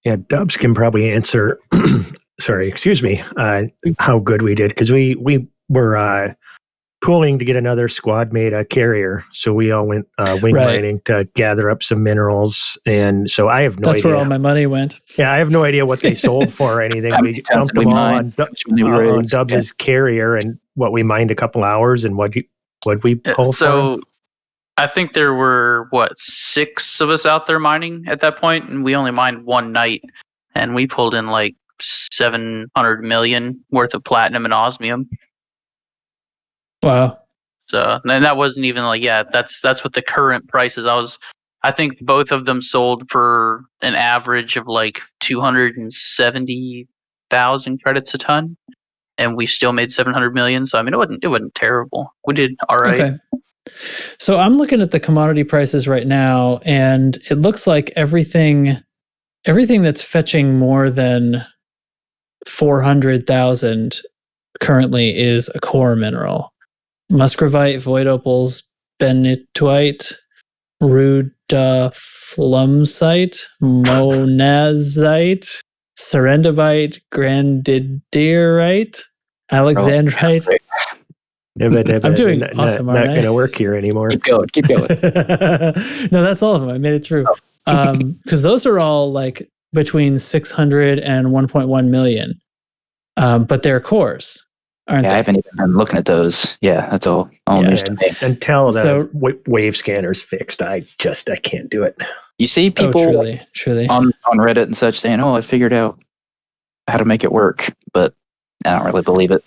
Yeah, Dubs can probably answer. Sorry, excuse me. How good we did, because we were pooling to get another squad mate a carrier, so we all went wing mining to gather up some minerals, and so I have no idea. That's where all my money went. Yeah, I have no idea what they sold for or anything. We dumped them all on Dubs' carrier, and what we mined a couple hours, and what we pull for. I think there were 6 of us out there mining at that point, and we only mined one night, and we pulled in like 700 million worth of platinum and osmium. Wow. So, and that wasn't even like, that's what the current price is. I think both of them sold for an average of like 270,000 credits a ton, and we still made 700 million. So I mean, it wasn't terrible. We did all right. Okay. So I'm looking at the commodity prices right now, and it looks like everything that's fetching more than 400,000 currently is a core mineral. Muscovite, void opals, benitoite, rudolphite, monazite, serendipite, grandidiorite, alexandrite. I'm doing awesome, not going to work here anymore. Keep going. No, that's all of them. I made it through. Because those are all like between 600 and 1.1 million. But they're cores, aren't they? I haven't even been looking at those. Yeah, that's all news to me. Until the wave scanner's fixed, I can't do it. You see people truly. on Reddit and such saying, I figured out how to make it work, but I don't really believe it.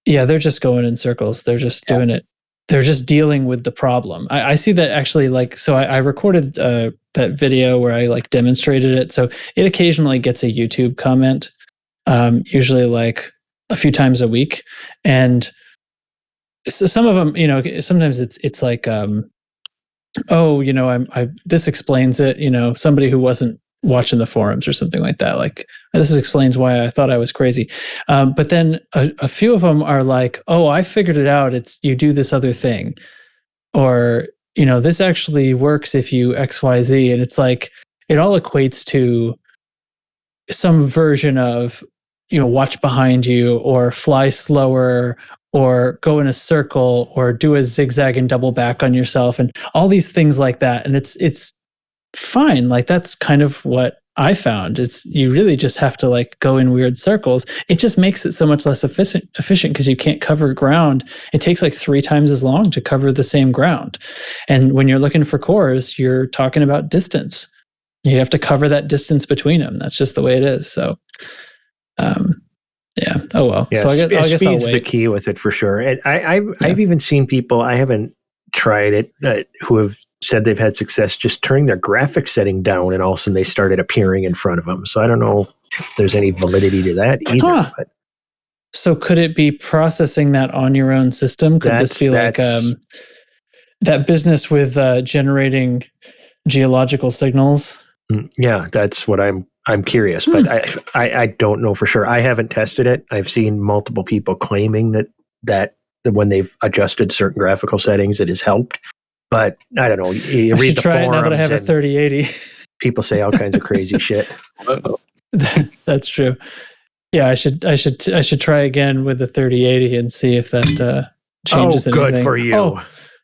Yeah, they're just going in circles. They're just doing it. They're just dealing with the problem. I see that actually, I recorded that video where I demonstrated it. So it occasionally gets a YouTube comment, usually like a few times a week. And so some of them, sometimes it's like, this explains it, somebody who wasn't watching the forums or something like that. Like, this explains why I thought I was crazy. But then a few of them are like, I figured it out. It's you do this other thing, or, this actually works if you XYZ. And it's like, it all equates to some version of, watch behind you, or fly slower, or go in a circle, or do a zigzag and double back on yourself, and all these things like that. And it's fine. Like, that's kind of what I found. You really just have to go in weird circles. It just makes it so much less efficient because you can't cover ground. It takes 3 times as long to cover the same ground. And when you're looking for cores, you're talking about distance. You have to cover that distance between them. That's just the way it is. So, yeah. Oh well. Yeah, so I guess I'll speed's wait. the key with it for sure. And I've even seen people, I haven't tried it, who have said they've had success just turning their graphic setting down, and all of a sudden they started appearing in front of them. So I don't know if there's any validity to that either. But so could it be processing that on your own system? Could this be like that business with generating geological signals? Yeah, that's what I'm I'm curious, but I don't know for sure. I haven't tested it. I've seen multiple people claiming that when they've adjusted certain graphical settings, it has helped. But I don't know. You I read should the try it forums now that I have a and 3080. people say all kinds of crazy shit. That's true. Yeah, I should try again with the 3080 and see if that changes anything. Good for you. Oh,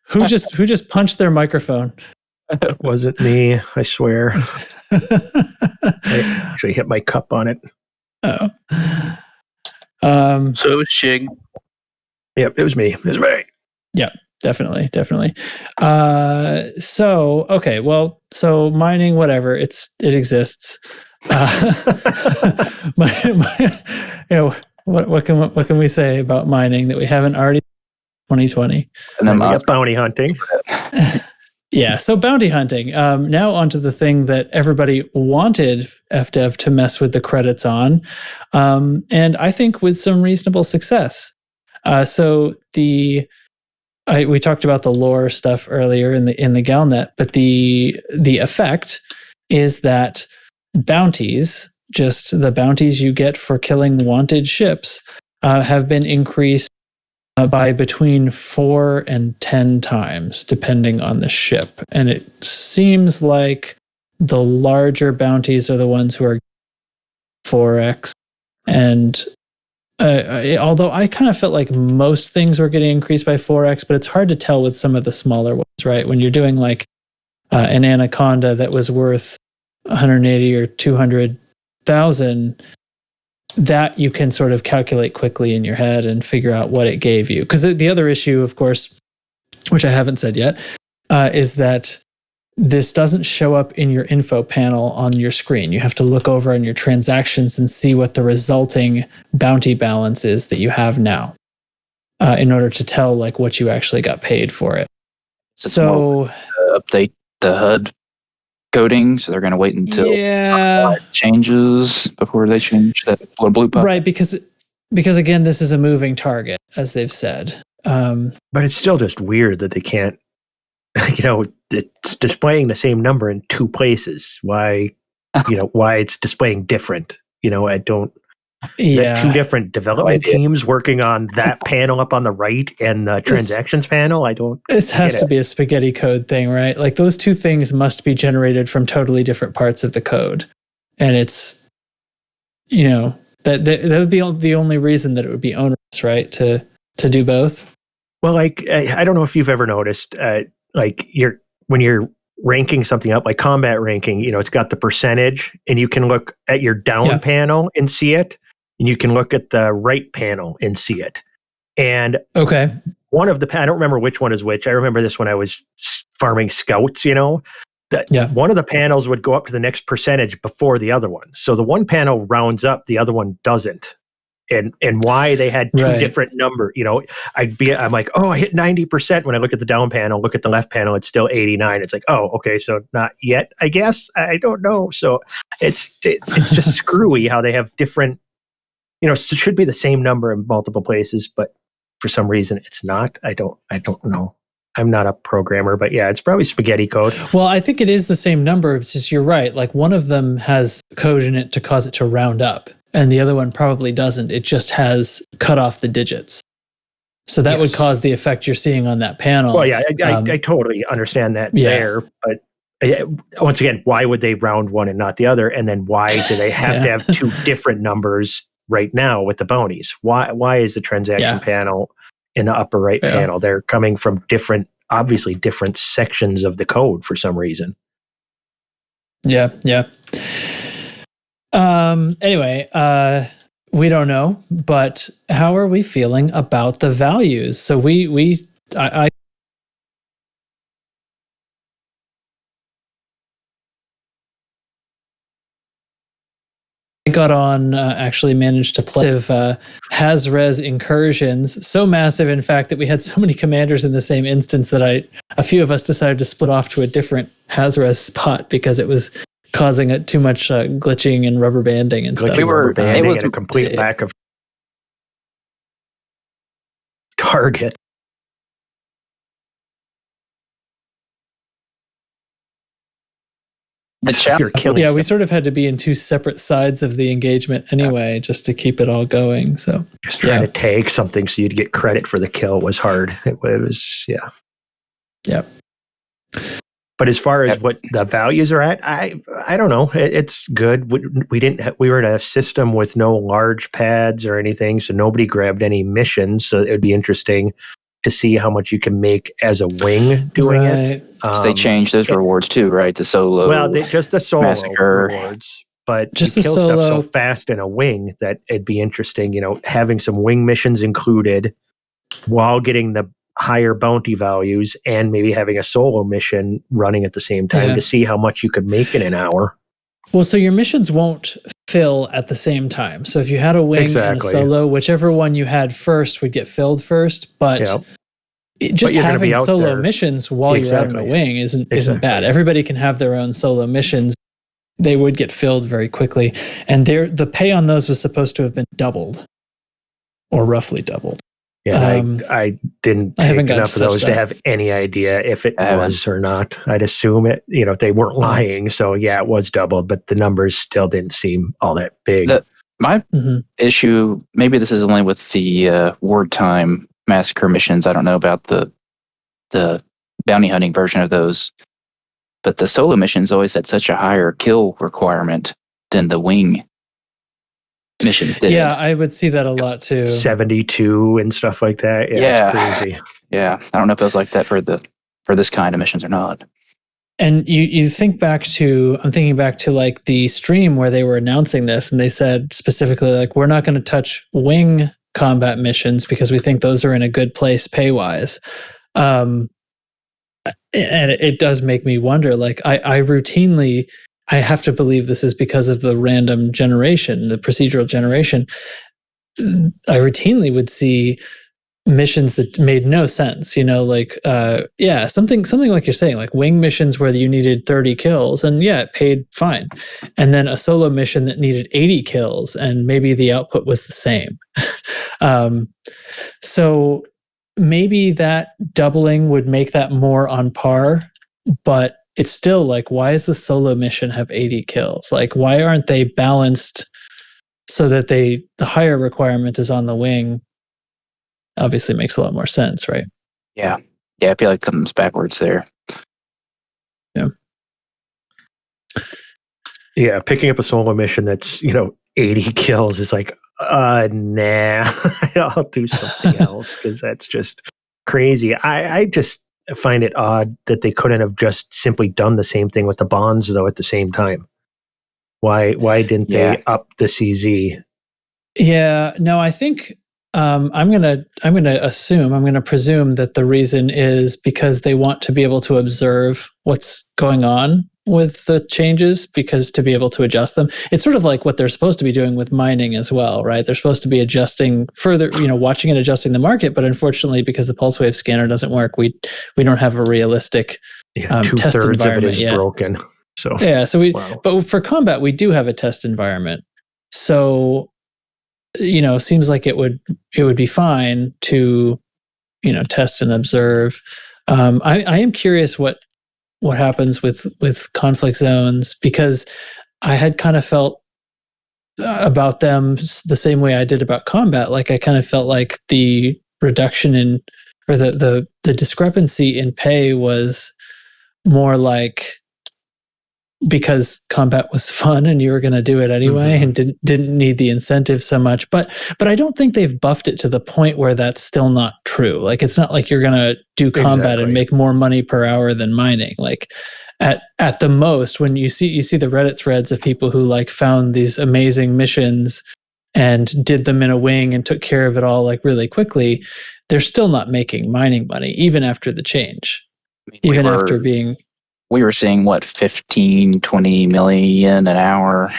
who just punched their microphone? Wasn't me, I swear. I actually hit my cup on it. Oh. So it was Chig. Yep, it was me. It was me. Yeah, definitely. So mining, whatever, it exists. What can we say about mining that we haven't already? 2020. And And we got bounty hunting. Yeah, so bounty hunting. Now onto the thing that everybody wanted FDev to mess with the credits on, and I think with some reasonable success. We talked about the lore stuff earlier in the Galnet, but the effect is that bounties, just the bounties you get for killing wanted ships, have been increased by between 4 and 10 times, depending on the ship. And it seems like the larger bounties are the ones who are 4x. And although I kind of felt like most things were getting increased by 4x, but it's hard to tell with some of the smaller ones, right? When you're doing like an anaconda that was worth 180 or 200,000, that you can sort of calculate quickly in your head and figure out what it gave you. Because the other issue, of course, which I haven't said yet, is that this doesn't show up in your info panel on your screen. You have to look over on your transactions and see what the resulting bounty balance is that you have now in order to tell like what you actually got paid for it. So update the HUD coding, so they're going to wait until it changes before they change that blue pop. Right, because again, this is a moving target, as they've said. But it's still just weird that they can't, it's displaying the same number in two places. Why it's displaying different? I don't. Is that two different development teams working on that panel up on the right and the transactions panel? I don't. This has to be a spaghetti code thing, right? Like those two things must be generated from totally different parts of the code, and it's that would be the only reason that it would be onerous, right? To do both. Well, like I don't know if you've ever noticed, when you're ranking something up, like combat ranking, it's got the percentage, and you can look at your down panel and see it. And you can look at the right panel and see it. And one of I don't remember which one is which. I remember this when I was farming scouts, one of the panels would go up to the next percentage before the other one. So the one panel rounds up, the other one doesn't. And why they had two different numbers, I'm like, oh, I hit 90%. When I look at the down panel, look at the left panel, it's still 89. It's like, oh, okay, so not yet, I guess. I don't know. So it's just screwy how they have different. It should be the same number in multiple places, but for some reason it's not. I don't know. I'm not a programmer, but yeah, it's probably spaghetti code. Well, I think it is the same number. It's just you're right. Like one of them has code in it to cause it to round up, and the other one probably doesn't. It just has cut off the digits. So that would cause the effect you're seeing on that panel. Well, yeah, I totally understand that there, but once again, why would they round one and not the other? And then why do they have to have two different numbers right now with the bounties? Why is the transaction panel in the upper right panel? They're coming from obviously different sections of the code for some reason. Yeah. Anyway, we don't know, but how are we feeling about the values? So I got on, actually managed to play Has-Res incursions, so massive, in fact, that we had so many commanders in the same instance that a few of us decided to split off to a different Has-Res spot because it was causing too much glitching and rubber banding and stuff. We were banding and a complete lack of target. The challenge, You're killing Yeah, we stuff. sort of had to be in two separate sides of the engagement anyway, just to keep it all going. So Just trying to tag something so you'd get credit for the kill was hard. It was, yeah. Yep. But as far as what the values are at, I don't know. It's good. We were in a system with no large pads or anything, so nobody grabbed any missions. So it would be interesting to see how much you can make as a wing doing it. they changed those rewards too, right? The solo. Well, just the solo massacre. rewards, but Just you the kill solo. stuff so fast in a wing that it'd be interesting. Having some wing missions included while getting the higher bounty values, and maybe having a solo mission running at the same time to see how much you could make in an hour. Well, so your missions won't fill at the same time. So if you had a wing and a solo, whichever one you had first would get filled first. But just you're gonna having be out solo there. missions while you're out on a wing isn't bad. Everybody can have their own solo missions. They would get filled very quickly. And the pay on those was supposed to have been doubled, or roughly doubled. Yeah, I didn't take enough of those to have any idea if it was or not. I'd assume it, they weren't lying. So yeah, it was doubled, but the numbers still didn't seem all that big. My issue, maybe this is only with the wartime massacre missions. I don't know about the bounty hunting version of those, but the solo missions always had such a higher kill requirement than the wing missions did. Yeah, I would see that a lot too. 72 and stuff like that. Yeah, it's crazy. Yeah, I don't know if it was like that for this kind of missions or not. And you think back to, I'm thinking back to like the stream where they were announcing this, and they said specifically like, we're not going to touch wing combat missions because we think those are in a good place pay wise. And it does make me wonder, like I routinely, I have to believe this is because of the random generation, the procedural generation. I routinely would see missions that made no sense, like, something like you're saying, like wing missions where you needed 30 kills and it paid fine. And then a solo mission that needed 80 kills and maybe the output was the same. So maybe that doubling would make that more on par, but it's still like, why does the solo mission have 80 kills? Like, why aren't they balanced so that the higher requirement is on the wing? Obviously makes a lot more sense, right? Yeah. I feel like something's backwards there. Yeah, picking up a solo mission that's, 80 kills is like, nah, I'll do something else because that's just crazy. I just find it odd that they couldn't have just simply done the same thing with the bonds though at the same time. Why didn't they up the CZ? Yeah, no, I think I'm gonna presume that the reason is because they want to be able to observe what's going on with the changes, because to be able to adjust them. It's sort of like what they're supposed to be doing with mining as well, right? They're supposed to be adjusting further, watching and adjusting the market, but unfortunately, because the pulse wave scanner doesn't work, we don't have a realistic test environment of it is yet. broken. So but for combat, we do have a test environment. So seems like it would be fine to test and observe. I am curious what happens with conflict zones, because I had kind of felt about them the same way I did about combat. Like I kind of felt like the reduction in, or the discrepancy in pay was more like because combat was fun and you were going to do it anyway and didn't need the incentive so much. But I don't think they've buffed it to the point where that's still not true. Like it's not like you're going to do combat and make more money per hour than mining. Like at the most, when you see the Reddit threads of people who like found these amazing missions and did them in a wing and took care of it all like really quickly, they're still not making mining money even after the change. After being... We were seeing 15-20 million an hour.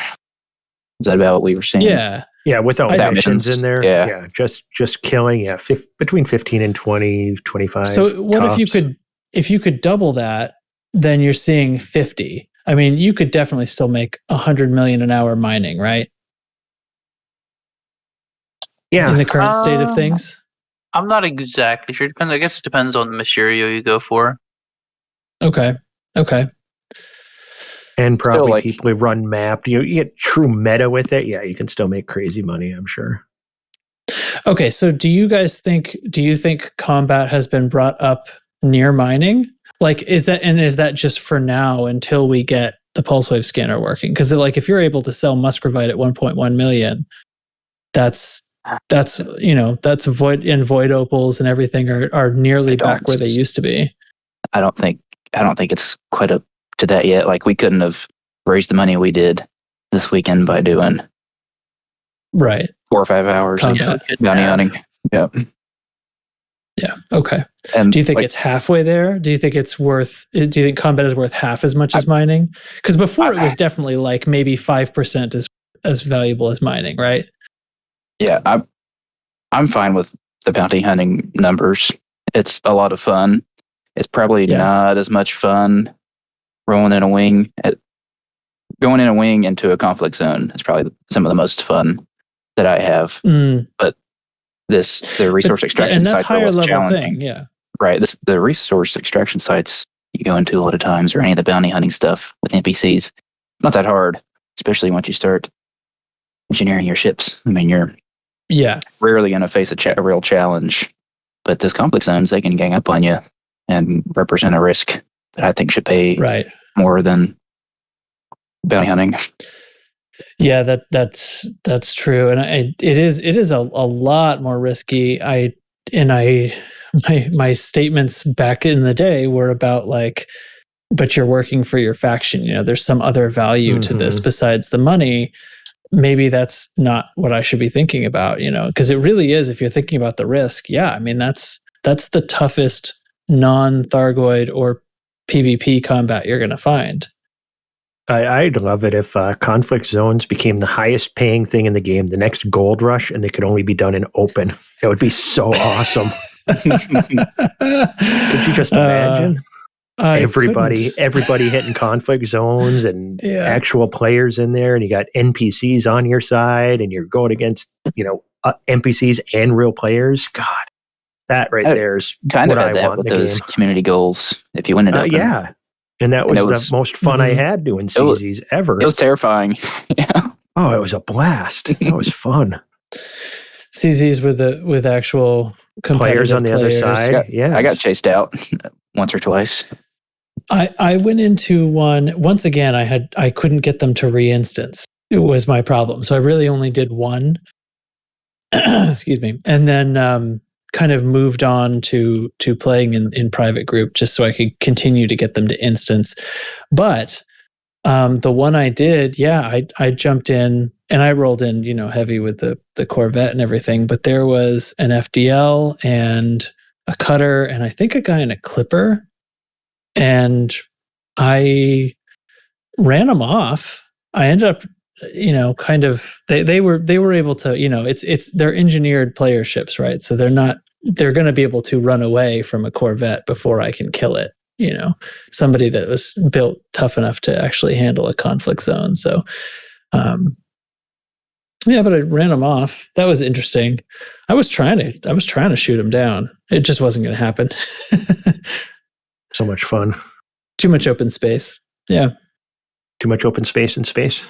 Is that about what we were seeing? Yeah, without missions in there. Yeah, just killing. Yeah, between 15 and 20, 25. So what tops. if you could double that, then you're seeing 50. I mean, you could definitely still make 100 million an hour mining, right? Yeah, in the current state of things. I'm not exactly sure. It depends. I guess it depends on the material you go for. Okay. And probably like- people who run mapped. You get true meta with it. Yeah, you can still make crazy money, I'm sure. Okay, so do you think combat has been brought up near mining? Like, is that just for now until we get the pulse wave scanner working? Because like, if you're able to sell muscovite at 1.1 million, that's void opals and everything are nearly back where they used to be. I don't think it's quite up to that yet. Like, we couldn't have raised the money we did this weekend by doing right 4 or 5 hours combat. of bounty hunting. Yeah. Yeah. Okay. And do you think it's halfway there? Do you think combat is worth half as much as mining? Because before it was definitely like maybe 5% as valuable as mining, right? Yeah, I'm fine with the bounty hunting numbers. It's a lot of fun. It's probably not as much fun rolling in a wing. Going in a wing into a conflict zone is probably some of the most fun that I have. But the resource extraction sites are what's challenging. Thing, yeah. Right. The resource extraction sites you go into a lot of times, or any of the bounty hunting stuff with NPCs, not that hard, especially once you start engineering your ships. I mean, you're rarely going to face a real challenge. But those conflict zones, they can gang up on you and represent a risk that I think should pay more than bounty hunting. Yeah, that's true, and it is a lot more risky. My statements back in the day were about like, but you're working for your faction. You know, there's some other value to this besides the money. Maybe that's not what I should be thinking about. You know, because it really is. If you're thinking about the risk, I mean that's the toughest non-Thargoid or PvP combat you're going to find. I'd love it if conflict zones became the highest paying thing in the game, the next gold rush, and they could only be done in open. That would be so awesome. Could you just imagine? Everybody hitting conflict zones and actual players in there, and you got NPCs on your side, and you're going against NPCs and real players. God, that there is kind what of I had that want with in the those game. Community goals. If you win it up, and that was the most fun I had doing CZs ever. It was terrifying. Yeah. Oh, it was a blast. That was fun. CZs with actual players on the other side. I got chased out once or twice. I went into one once again. I couldn't get them to re-instance. It was my problem. So I really only did one. Excuse me, and then kind of moved on to playing in private group just so I could continue to get them to instance. But the one I did, I jumped in and I rolled in, heavy with the Corvette and everything. But there was an FDL and a cutter and I think a guy in a clipper. And I ran them off. I ended up, kind of they were able to, they're engineered player ships, right? So they're going to be able to run away from a Corvette before I can kill it. Somebody that was built tough enough to actually handle a conflict zone. So, but I ran them off. That was interesting. I was trying to shoot him down. It just wasn't going to happen. So much fun. Too much open space. Yeah. Too much open space in space.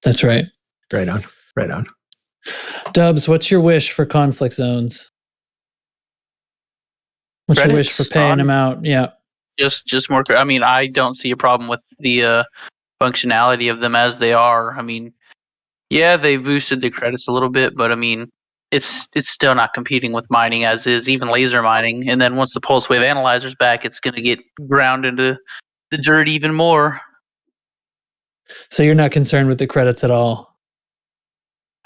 That's right. Right on. Dubs, what's your wish for conflict zones? What's your wish for paying them out? Yeah. Just more. I mean, I don't see a problem with the functionality of them as they are. I mean, they boosted the credits a little bit, but I mean, it's still not competing with mining as is, even laser mining. And then once the pulse wave analyzer's back, it's going to get ground into the dirt even more. So you're not concerned with the credits at all?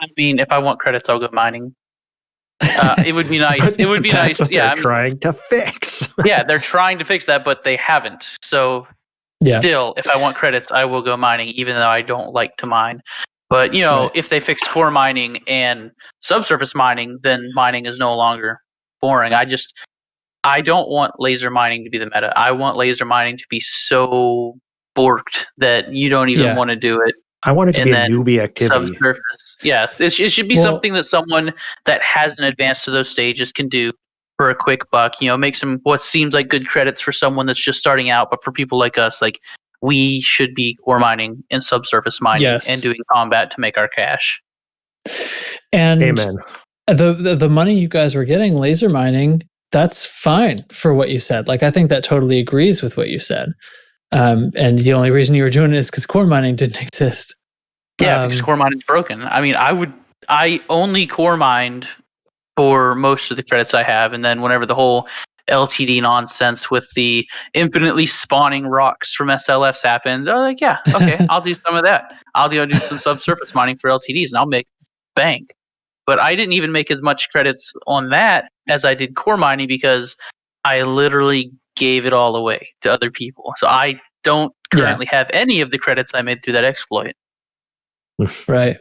I mean, if I want credits, I'll go mining. It would be nice. It would be nice. They're trying to fix. They're trying to fix that, but they haven't. So still, if I want credits, I will go mining, even though I don't like to mine. But, if they fix core mining and subsurface mining, then mining is no longer boring. I don't want laser mining to be the meta. I want laser mining to be so borked that you don't even want to do it. I want it to be a newbie activity. Subsurface. Yes, it should be something that someone that hasn't advanced to those stages can do for a quick buck. Make some what seems like good credits for someone that's just starting out, but for people like us, like we should be core mining and subsurface mining and doing combat to make our cash. And Amen. The money you guys were getting laser mining, that's fine for what you said. Like, I think that totally agrees with what you said. And the only reason you were doing it is because core mining didn't exist. Yeah, because core mining's broken. I mean, I only core mined for most of the credits I have, and then whenever the whole LTD nonsense with the infinitely spawning rocks from SLFs happened, I was like, yeah, okay, I'll do some of that. I'll do some subsurface mining for LTDs, and I'll make bank. But I didn't even make as much credits on that as I did core mining because I literally gave it all away to other people. So I don't currently have any of the credits I made through that exploit. Right.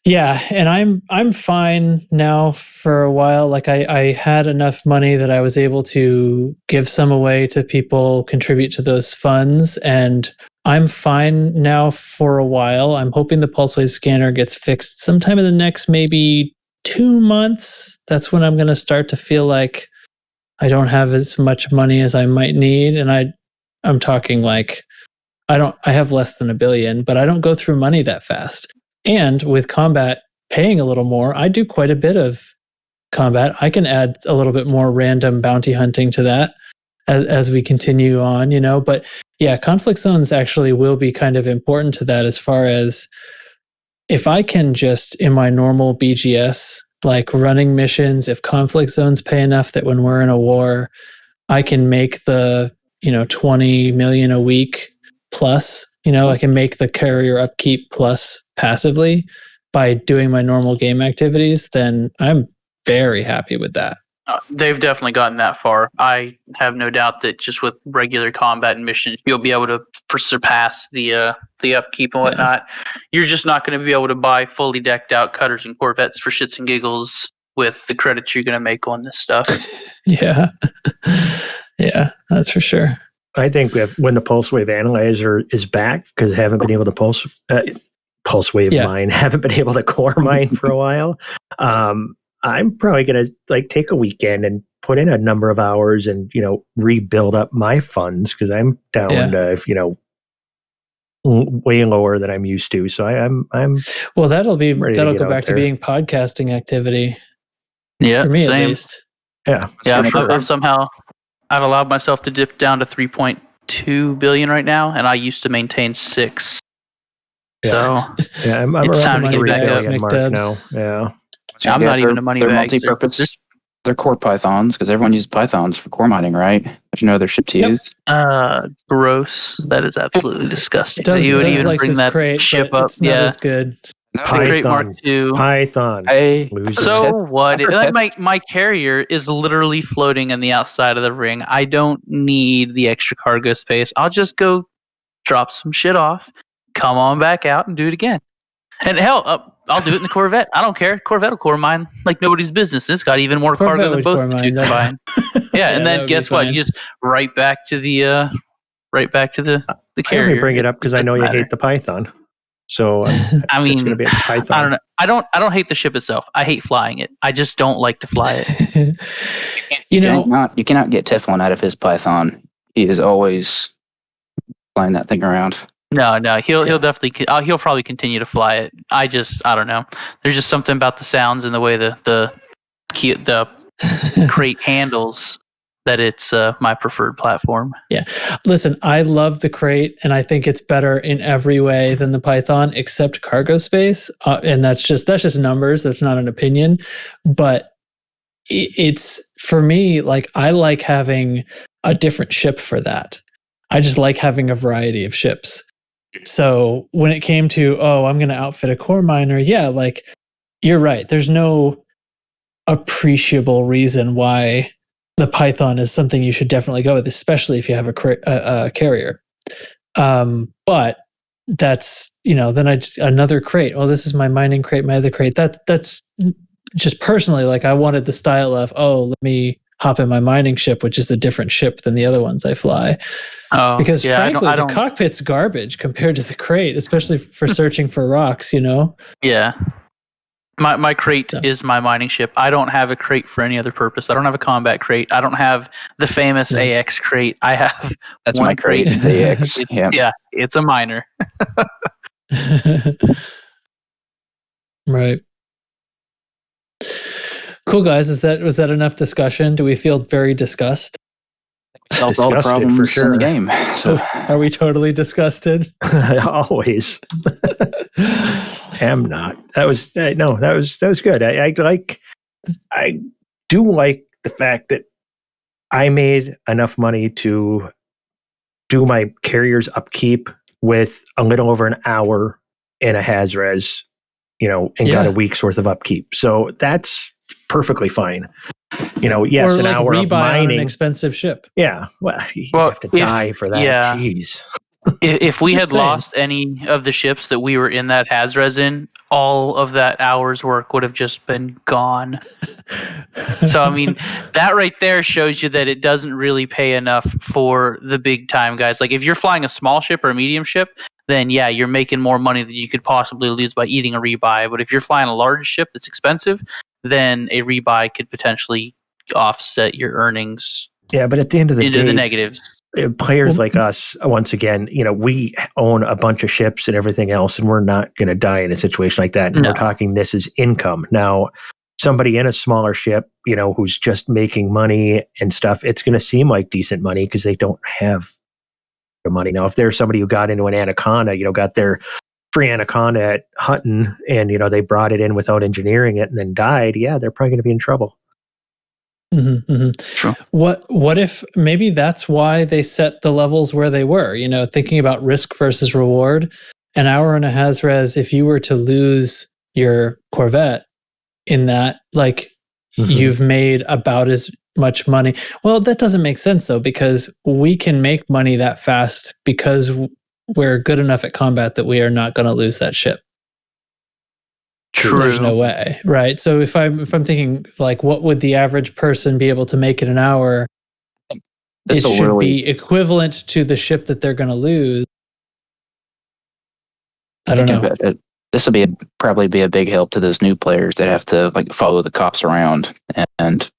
Yeah, and I'm fine now for a while. Like I had enough money that I was able to give some away to people, contribute to those funds, and I'm fine now for a while. I'm hoping the pulse wave scanner gets fixed sometime in the next maybe 2 months. That's when I'm going to start to feel like I don't have as much money as I might need, and I'm talking like I have less than $1 billion, but I don't go through money that fast. And with combat paying a little more, I do quite a bit of combat. I can add a little bit more random bounty hunting to that as we continue on, But yeah, conflict zones actually will be kind of important to that, as far as if I can just, in my normal BGS, like running missions, if conflict zones pay enough that when we're in a war, I can make the, 20 million a week plus, I can make the carrier upkeep plus passively by doing my normal game activities, then I'm very happy with that. They've definitely gotten that far. I have no doubt that just with regular combat and missions, you'll be able to surpass the upkeep and whatnot. You're just not going to be able to buy fully decked out cutters and corvettes for shits and giggles with the credits you're going to make on this stuff. Yeah, that's for sure. I think when the pulse wave analyzer is back, because I haven't been able to pulse wave mine, haven't been able to core mine for a while. I'm probably going to take a weekend and put in a number of hours and, rebuild up my funds, because I'm down to, way lower than I'm used to. So I'm well, that'll go back to being podcasting activity. Yeah. For me, same. At least. Yeah. I've allowed myself to dip down to 3.2 billion right now, and I used to maintain 6. Yeah. So I'm it's around time the to get 3 back billion up. mark now. Yeah. I'm not even a money they're bag. multi-purpose. They're core pythons, because everyone uses pythons for core mining, right? But they're shipped to use. Gross. That is absolutely disgusting. Doves you would even likes bring his that crate, ship but up. it's not as good. The Crate Mark II. Python. So what? My carrier is literally floating in the outside of the ring. I don't need the extra cargo space. I'll just go drop some shit off, come on back out, and do it again. And hell, I'll do it in the Corvette. I don't care. Corvette will core mine like nobody's business. It's got even more cargo than both of you combined. Yeah, and then guess what? You just right back to the carrier. I only bring it up because I know you hate the Python. So I mean, it's going to be a Python. I don't know. I don't hate the ship itself. I hate flying it. I just don't like to fly it. You cannot get Teflon out of his Python. He is always flying that thing around. No, he'll definitely he'll probably continue to fly it. I don't know. There's just something about the sounds and the way the crate handles that it's my preferred platform. Yeah. Listen, I love the crate, and I think it's better in every way than the Python, except cargo space. And that's just numbers. That's not an opinion. But it's, for me, like, I like having a different ship for that. I just like having a variety of ships. So when it came to, I'm going to outfit a core miner, like, you're right. There's no appreciable reason why the Python is something you should definitely go with, especially if you have a carrier. But that's, then another crate. Oh, this is my mining crate, my other crate. That's just personally, like, I wanted the style of, let me hop in my mining ship, which is a different ship than the other ones I fly. Because frankly, the cockpit's garbage compared to the crate, especially for searching for rocks, Yeah. My crate is my mining ship. I don't have a crate for any other purpose. I don't have a combat crate. I don't have the famous AX crate. I have That's one my crate, the AX. Yeah, it's a miner. Right. Cool, guys. Was that enough discussion? Do we feel very disgused? Solved all the Disgusted, problems for sure. in the game. So Are we totally disgusted? Always. Am not. That was good. I do like the fact that I made enough money to do my carrier's upkeep with a little over an hour in a Hazres, and got a week's worth of upkeep. So that's perfectly fine. Yes, or an like hour of rebuy on mining. an expensive ship. Yeah, well, you have to die for that. Yeah. Jeez. If we Just had lost any of the ships that we were in that Hazres in, all of that hour's work would have just been gone. So, I mean, that right there shows you that it doesn't really pay enough for the big time guys. Like, if you're flying a small ship or a medium ship, then yeah, you're making more money than you could possibly lose by eating a rebuy. But if you're flying a large ship that's expensive, then a rebuy could potentially offset your earnings. Yeah, but at the end of the into day, the negatives. Players like us, once again, we own a bunch of ships and everything else, and we're not going to die in a situation like that. And we're talking this is income. Now, somebody in a smaller ship, who's just making money and stuff, it's going to seem like decent money because they don't have the money. Now, if there's somebody who got into an Anaconda, got their free Anaconda at Hutton, and they brought it in without engineering it and then died, yeah, they're probably going to be in trouble. Mm-hmm, mm-hmm. Sure. What if maybe that's why they set the levels where they were? Thinking about risk versus reward. An hour in a Hazres, if you were to lose your Corvette in that, you've made about as much money. Well, that doesn't make sense though, because we can make money that fast because we're good enough at combat that we are not going to lose that ship. True. There's no way, right? So if I'm thinking what would the average person be able to make in an hour? It should be equivalent to the ship that they're going to lose. I don't know. This will probably be a big help to those new players that have to follow the cops around and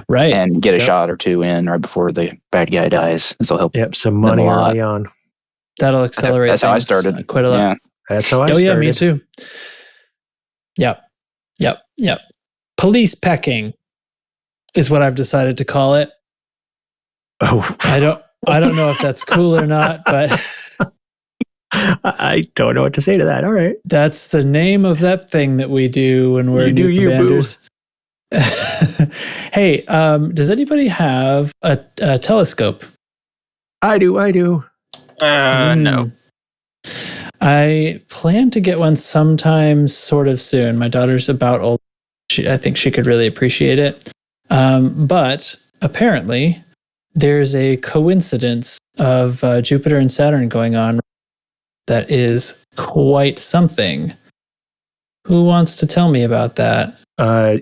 get a shot or two in right before the bad guy dies. This will help. Yep, some money early on. That'll accelerate. That's how I started. Quite a lot. Yeah. That's how I started. Yeah, me too. Yep. Police pecking is what I've decided to call it. Oh, I don't know if that's cool or not, but I don't know what to say to that. All right. That's the name of that thing that we do when we're new commanders. Hey, does anybody have a telescope? I do. No. I plan to get one sometime sort of soon. My daughter's about old. I think she could really appreciate it. But apparently there's a coincidence of Jupiter and Saturn going on that is quite something. Who wants to tell me about that?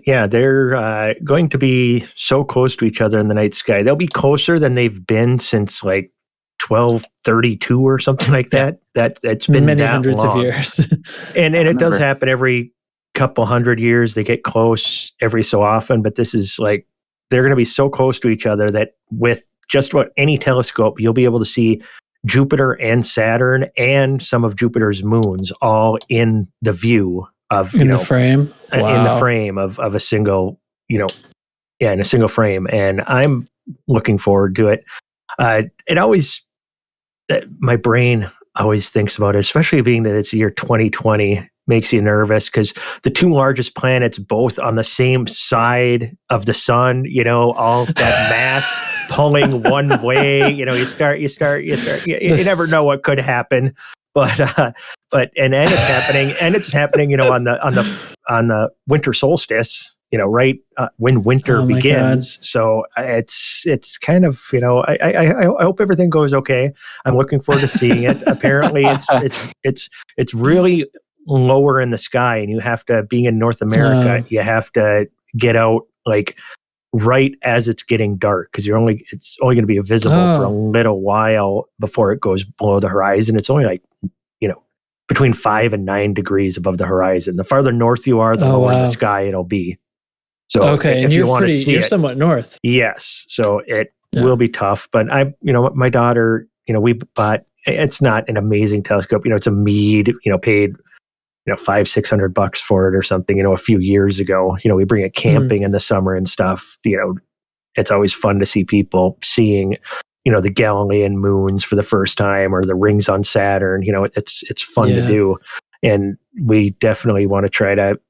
Yeah, they're going to be so close to each other in the night sky. They'll be closer than they've been since 1232 or something like that. That's been many that hundreds long. of years. and it does happen every couple hundred years. They get close every so often, but this is they're going to be so close to each other that with just about any telescope, you'll be able to see Jupiter and Saturn and some of Jupiter's moons all in the view of in the frame. Wow. In the frame of a single, in a single frame. And I'm looking forward to it. It always, my brain always thinks about it, especially being that it's the year 2020, makes you nervous because the two largest planets both on the same side of the sun, all that mass pulling one way, you never know what could happen. But then it's happening, on the winter solstice, right when winter begins. God. So it's kind of, I hope everything goes okay. I'm looking forward to seeing it. Apparently it's really lower in the sky, and you have to, being in North America, you have to get out right as it's getting dark because it's only going to be visible for a little while before it goes below the horizon. It's only between 5 and 9 degrees above the horizon. The farther north you are, the lower in the sky it'll be. So okay, and you're somewhat north. Yes, so it will be tough. But my daughter, we bought. It's not an amazing telescope. It's a Meade. Paid $500-600 for it or something. A few years ago. We bring it camping in the summer and stuff. It's always fun to see people seeing the Galilean moons for the first time, or the rings on Saturn. It's fun to do, and we definitely want to try to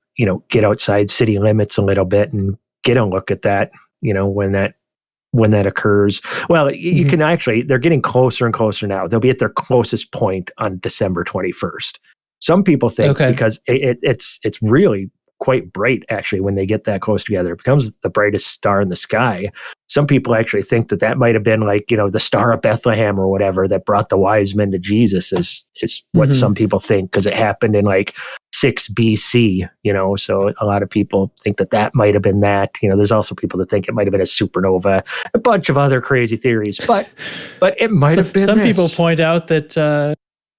get outside city limits a little bit and get a look at that, when that occurs. Well, you can actually, they're getting closer and closer now. They'll be at their closest point on December 21st. Some people think because it's really quite bright, actually, when they get that close together. It becomes the brightest star in the sky. Some people actually think that might have been like, the Star of Bethlehem or whatever that brought the wise men to Jesus is what some people think, because it happened in like 6 BC, so a lot of people think that might have been that. There's also people that think it might have been a supernova, a bunch of other crazy theories, but it might have been Some people point out that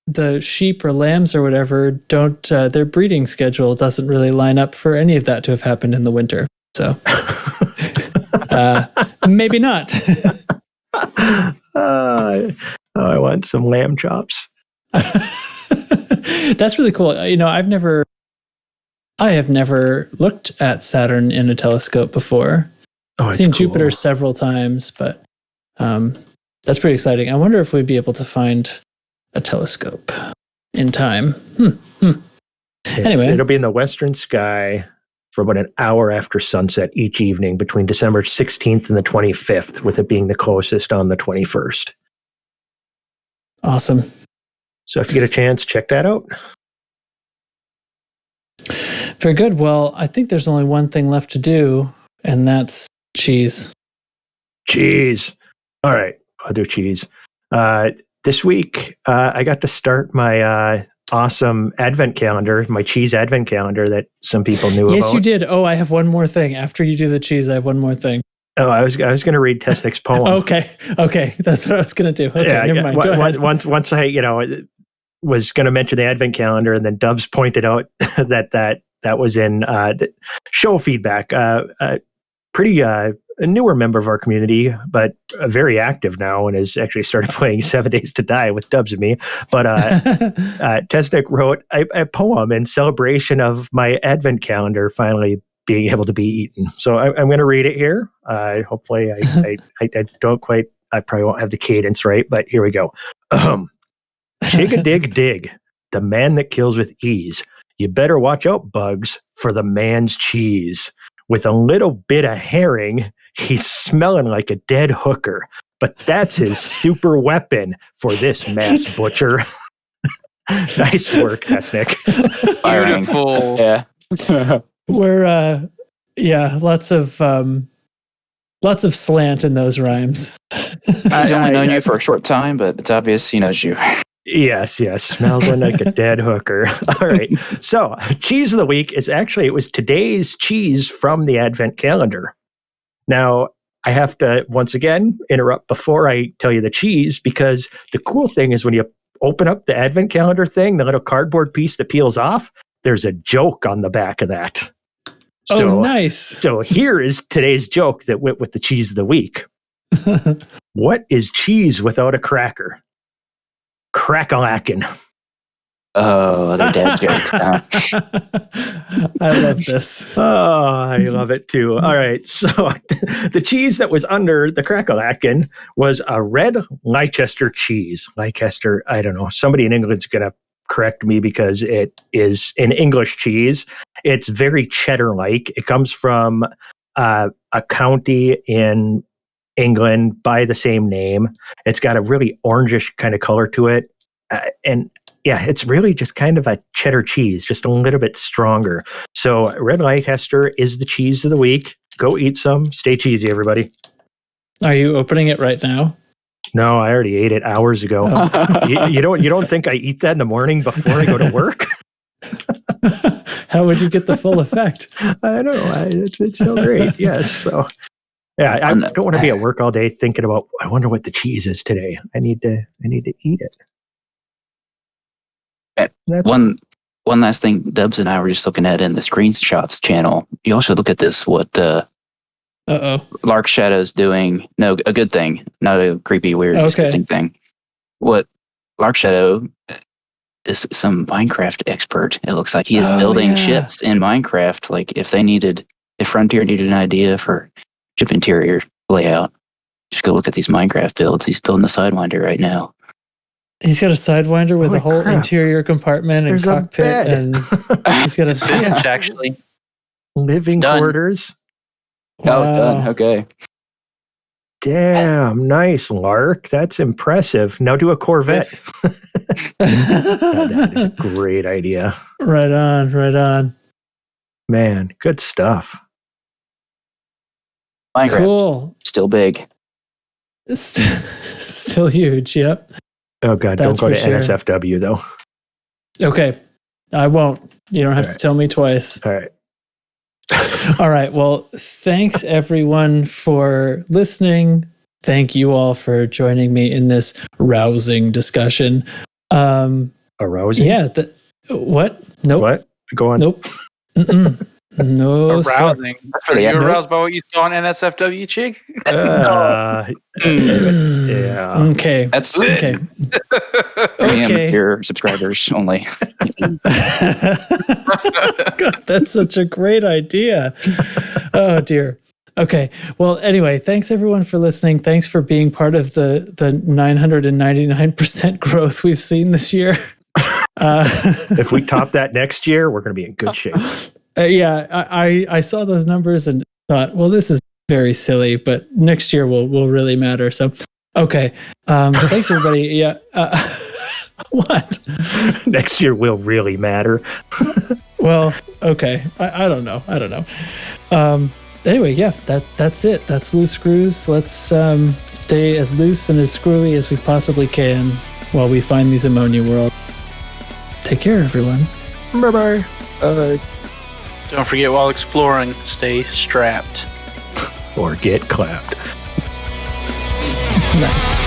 the sheep or lambs or whatever their breeding schedule doesn't really line up for any of that to have happened in the winter. So maybe not. I want some lamb chops. That's really cool. I have never looked at Saturn in a telescope before. I've seen Jupiter several times, but that's pretty exciting. I wonder if we'd be able to find a telescope in time. Anyway, so it'll be in the western sky for about an hour after sunset each evening between December 16th and the 25th, with it being the closest on the 21st. Awesome. So if you get a chance, check that out. Very good. Well, I think there's only one thing left to do, and that's cheese. Cheese. All right, I'll do cheese. This week, I got to start my awesome advent calendar, my cheese advent calendar that some people knew about. Yes, you did. Oh, I have one more thing. After you do the cheese, I have one more thing. Oh, I was going to read Tesnick's poem. Okay, that's what I was going to do. Okay, never mind. Go ahead. Once I, was going to mention the advent calendar, and then Dubs pointed out that was in show feedback. Pretty a newer member of our community, but very active now, and has actually started playing 7 Days to Die with Dubs and me. But Tesnick wrote a poem in celebration of my advent calendar finally being able to be eaten. So I'm going to read it here. Hopefully I don't quite, I probably won't have the cadence right, but here we go. Chig-a-dig-dig, the man that kills with ease. You better watch out, Bugs, for the man's cheese. With a little bit of herring, he's smelling like a dead hooker. But that's his super weapon for this mass butcher. Nice work, Tesnick. Beautiful. Yeah. We're lots of slant in those rhymes. He's only known you for a short time, but it's obvious he knows you. Yes, smells like a dead hooker. All right. So, cheese of the week is actually, it was today's cheese from the Advent calendar. Now, I have to, once again, interrupt before I tell you the cheese, because the cool thing is when you open up the Advent calendar thing, the little cardboard piece that peels off, there's a joke on the back of that. So, nice. So here is today's joke that went with the cheese of the week. What is cheese without a cracker? Crack-a-lackin'. Oh, they're dead jokes. Huh? I love this. Oh, I love it too. All right. So the cheese that was under the crack-a-lackin' was a red Leicester cheese. Leicester, I don't know. Somebody in England's going to correct me because it is an English cheese. It's very cheddar-like. It comes from a county in England by the same name. It's got a really orangish kind of color to it. And yeah, it's really just kind of a cheddar cheese, just a little bit stronger. So Red Leicester is the cheese of the week. Go eat some. Stay cheesy, everybody. Are you opening it right now? No, I already ate it hours ago. Oh. You don't think I eat that in the morning before I go to work? How would you get the full effect? I don't know. It's so great. Yes. So yeah, I don't want to be at work all day thinking about, I wonder what the cheese is today. I need to eat it. One last thing, Dubs and I were just looking at in the screenshots channel. You also look at this, what Lark Shadow's doing. No, a good thing, not a creepy, weird, disgusting thing. What Lark Shadow is some Minecraft expert. It looks like he is building ships in Minecraft. Like if Frontier needed an idea for ship interior layout, just go look at these Minecraft builds. He's building the Sidewinder right now. He's got a Sidewinder with a whole interior compartment and cockpit, and he's got a finished, actually. Living quarters. Wow. It's done. Okay. Damn, nice, Lark. That's impressive. Now do a Corvette. That is a great idea. Right on. Man, good stuff. Minecraft, cool. Still big. Still huge, yep. Oh, God, don't go to NSFW, though. Okay, I won't. You don't have to tell me twice. All right. All right. Well, thanks, everyone, for listening. Thank you all for joining me in this rousing discussion. Arousing? Yeah. What? Nope. What? Go on. Nope. No. Arousing. Are you aroused by what you saw on NSFW, Chig? Yeah. Okay. That's okay. Your subscribers only. God, that's such a great idea. Oh dear. Okay. Well, anyway, thanks everyone for listening. Thanks for being part of the 999% growth we've seen this year. If we top that next year, we're going to be in good shape. Yeah, I saw those numbers and thought, well, this is very silly, but next year will really matter. So, okay. Thanks everybody. Yeah. What? Next year will really matter. Well, okay. I don't know. Anyway, yeah, that's it. That's Loose Screws. Let's stay as loose and as screwy as we possibly can while we find these Ammonia worlds. Take care, everyone. Bye-bye. Don't forget, while exploring, stay strapped. Or get clapped. Nice.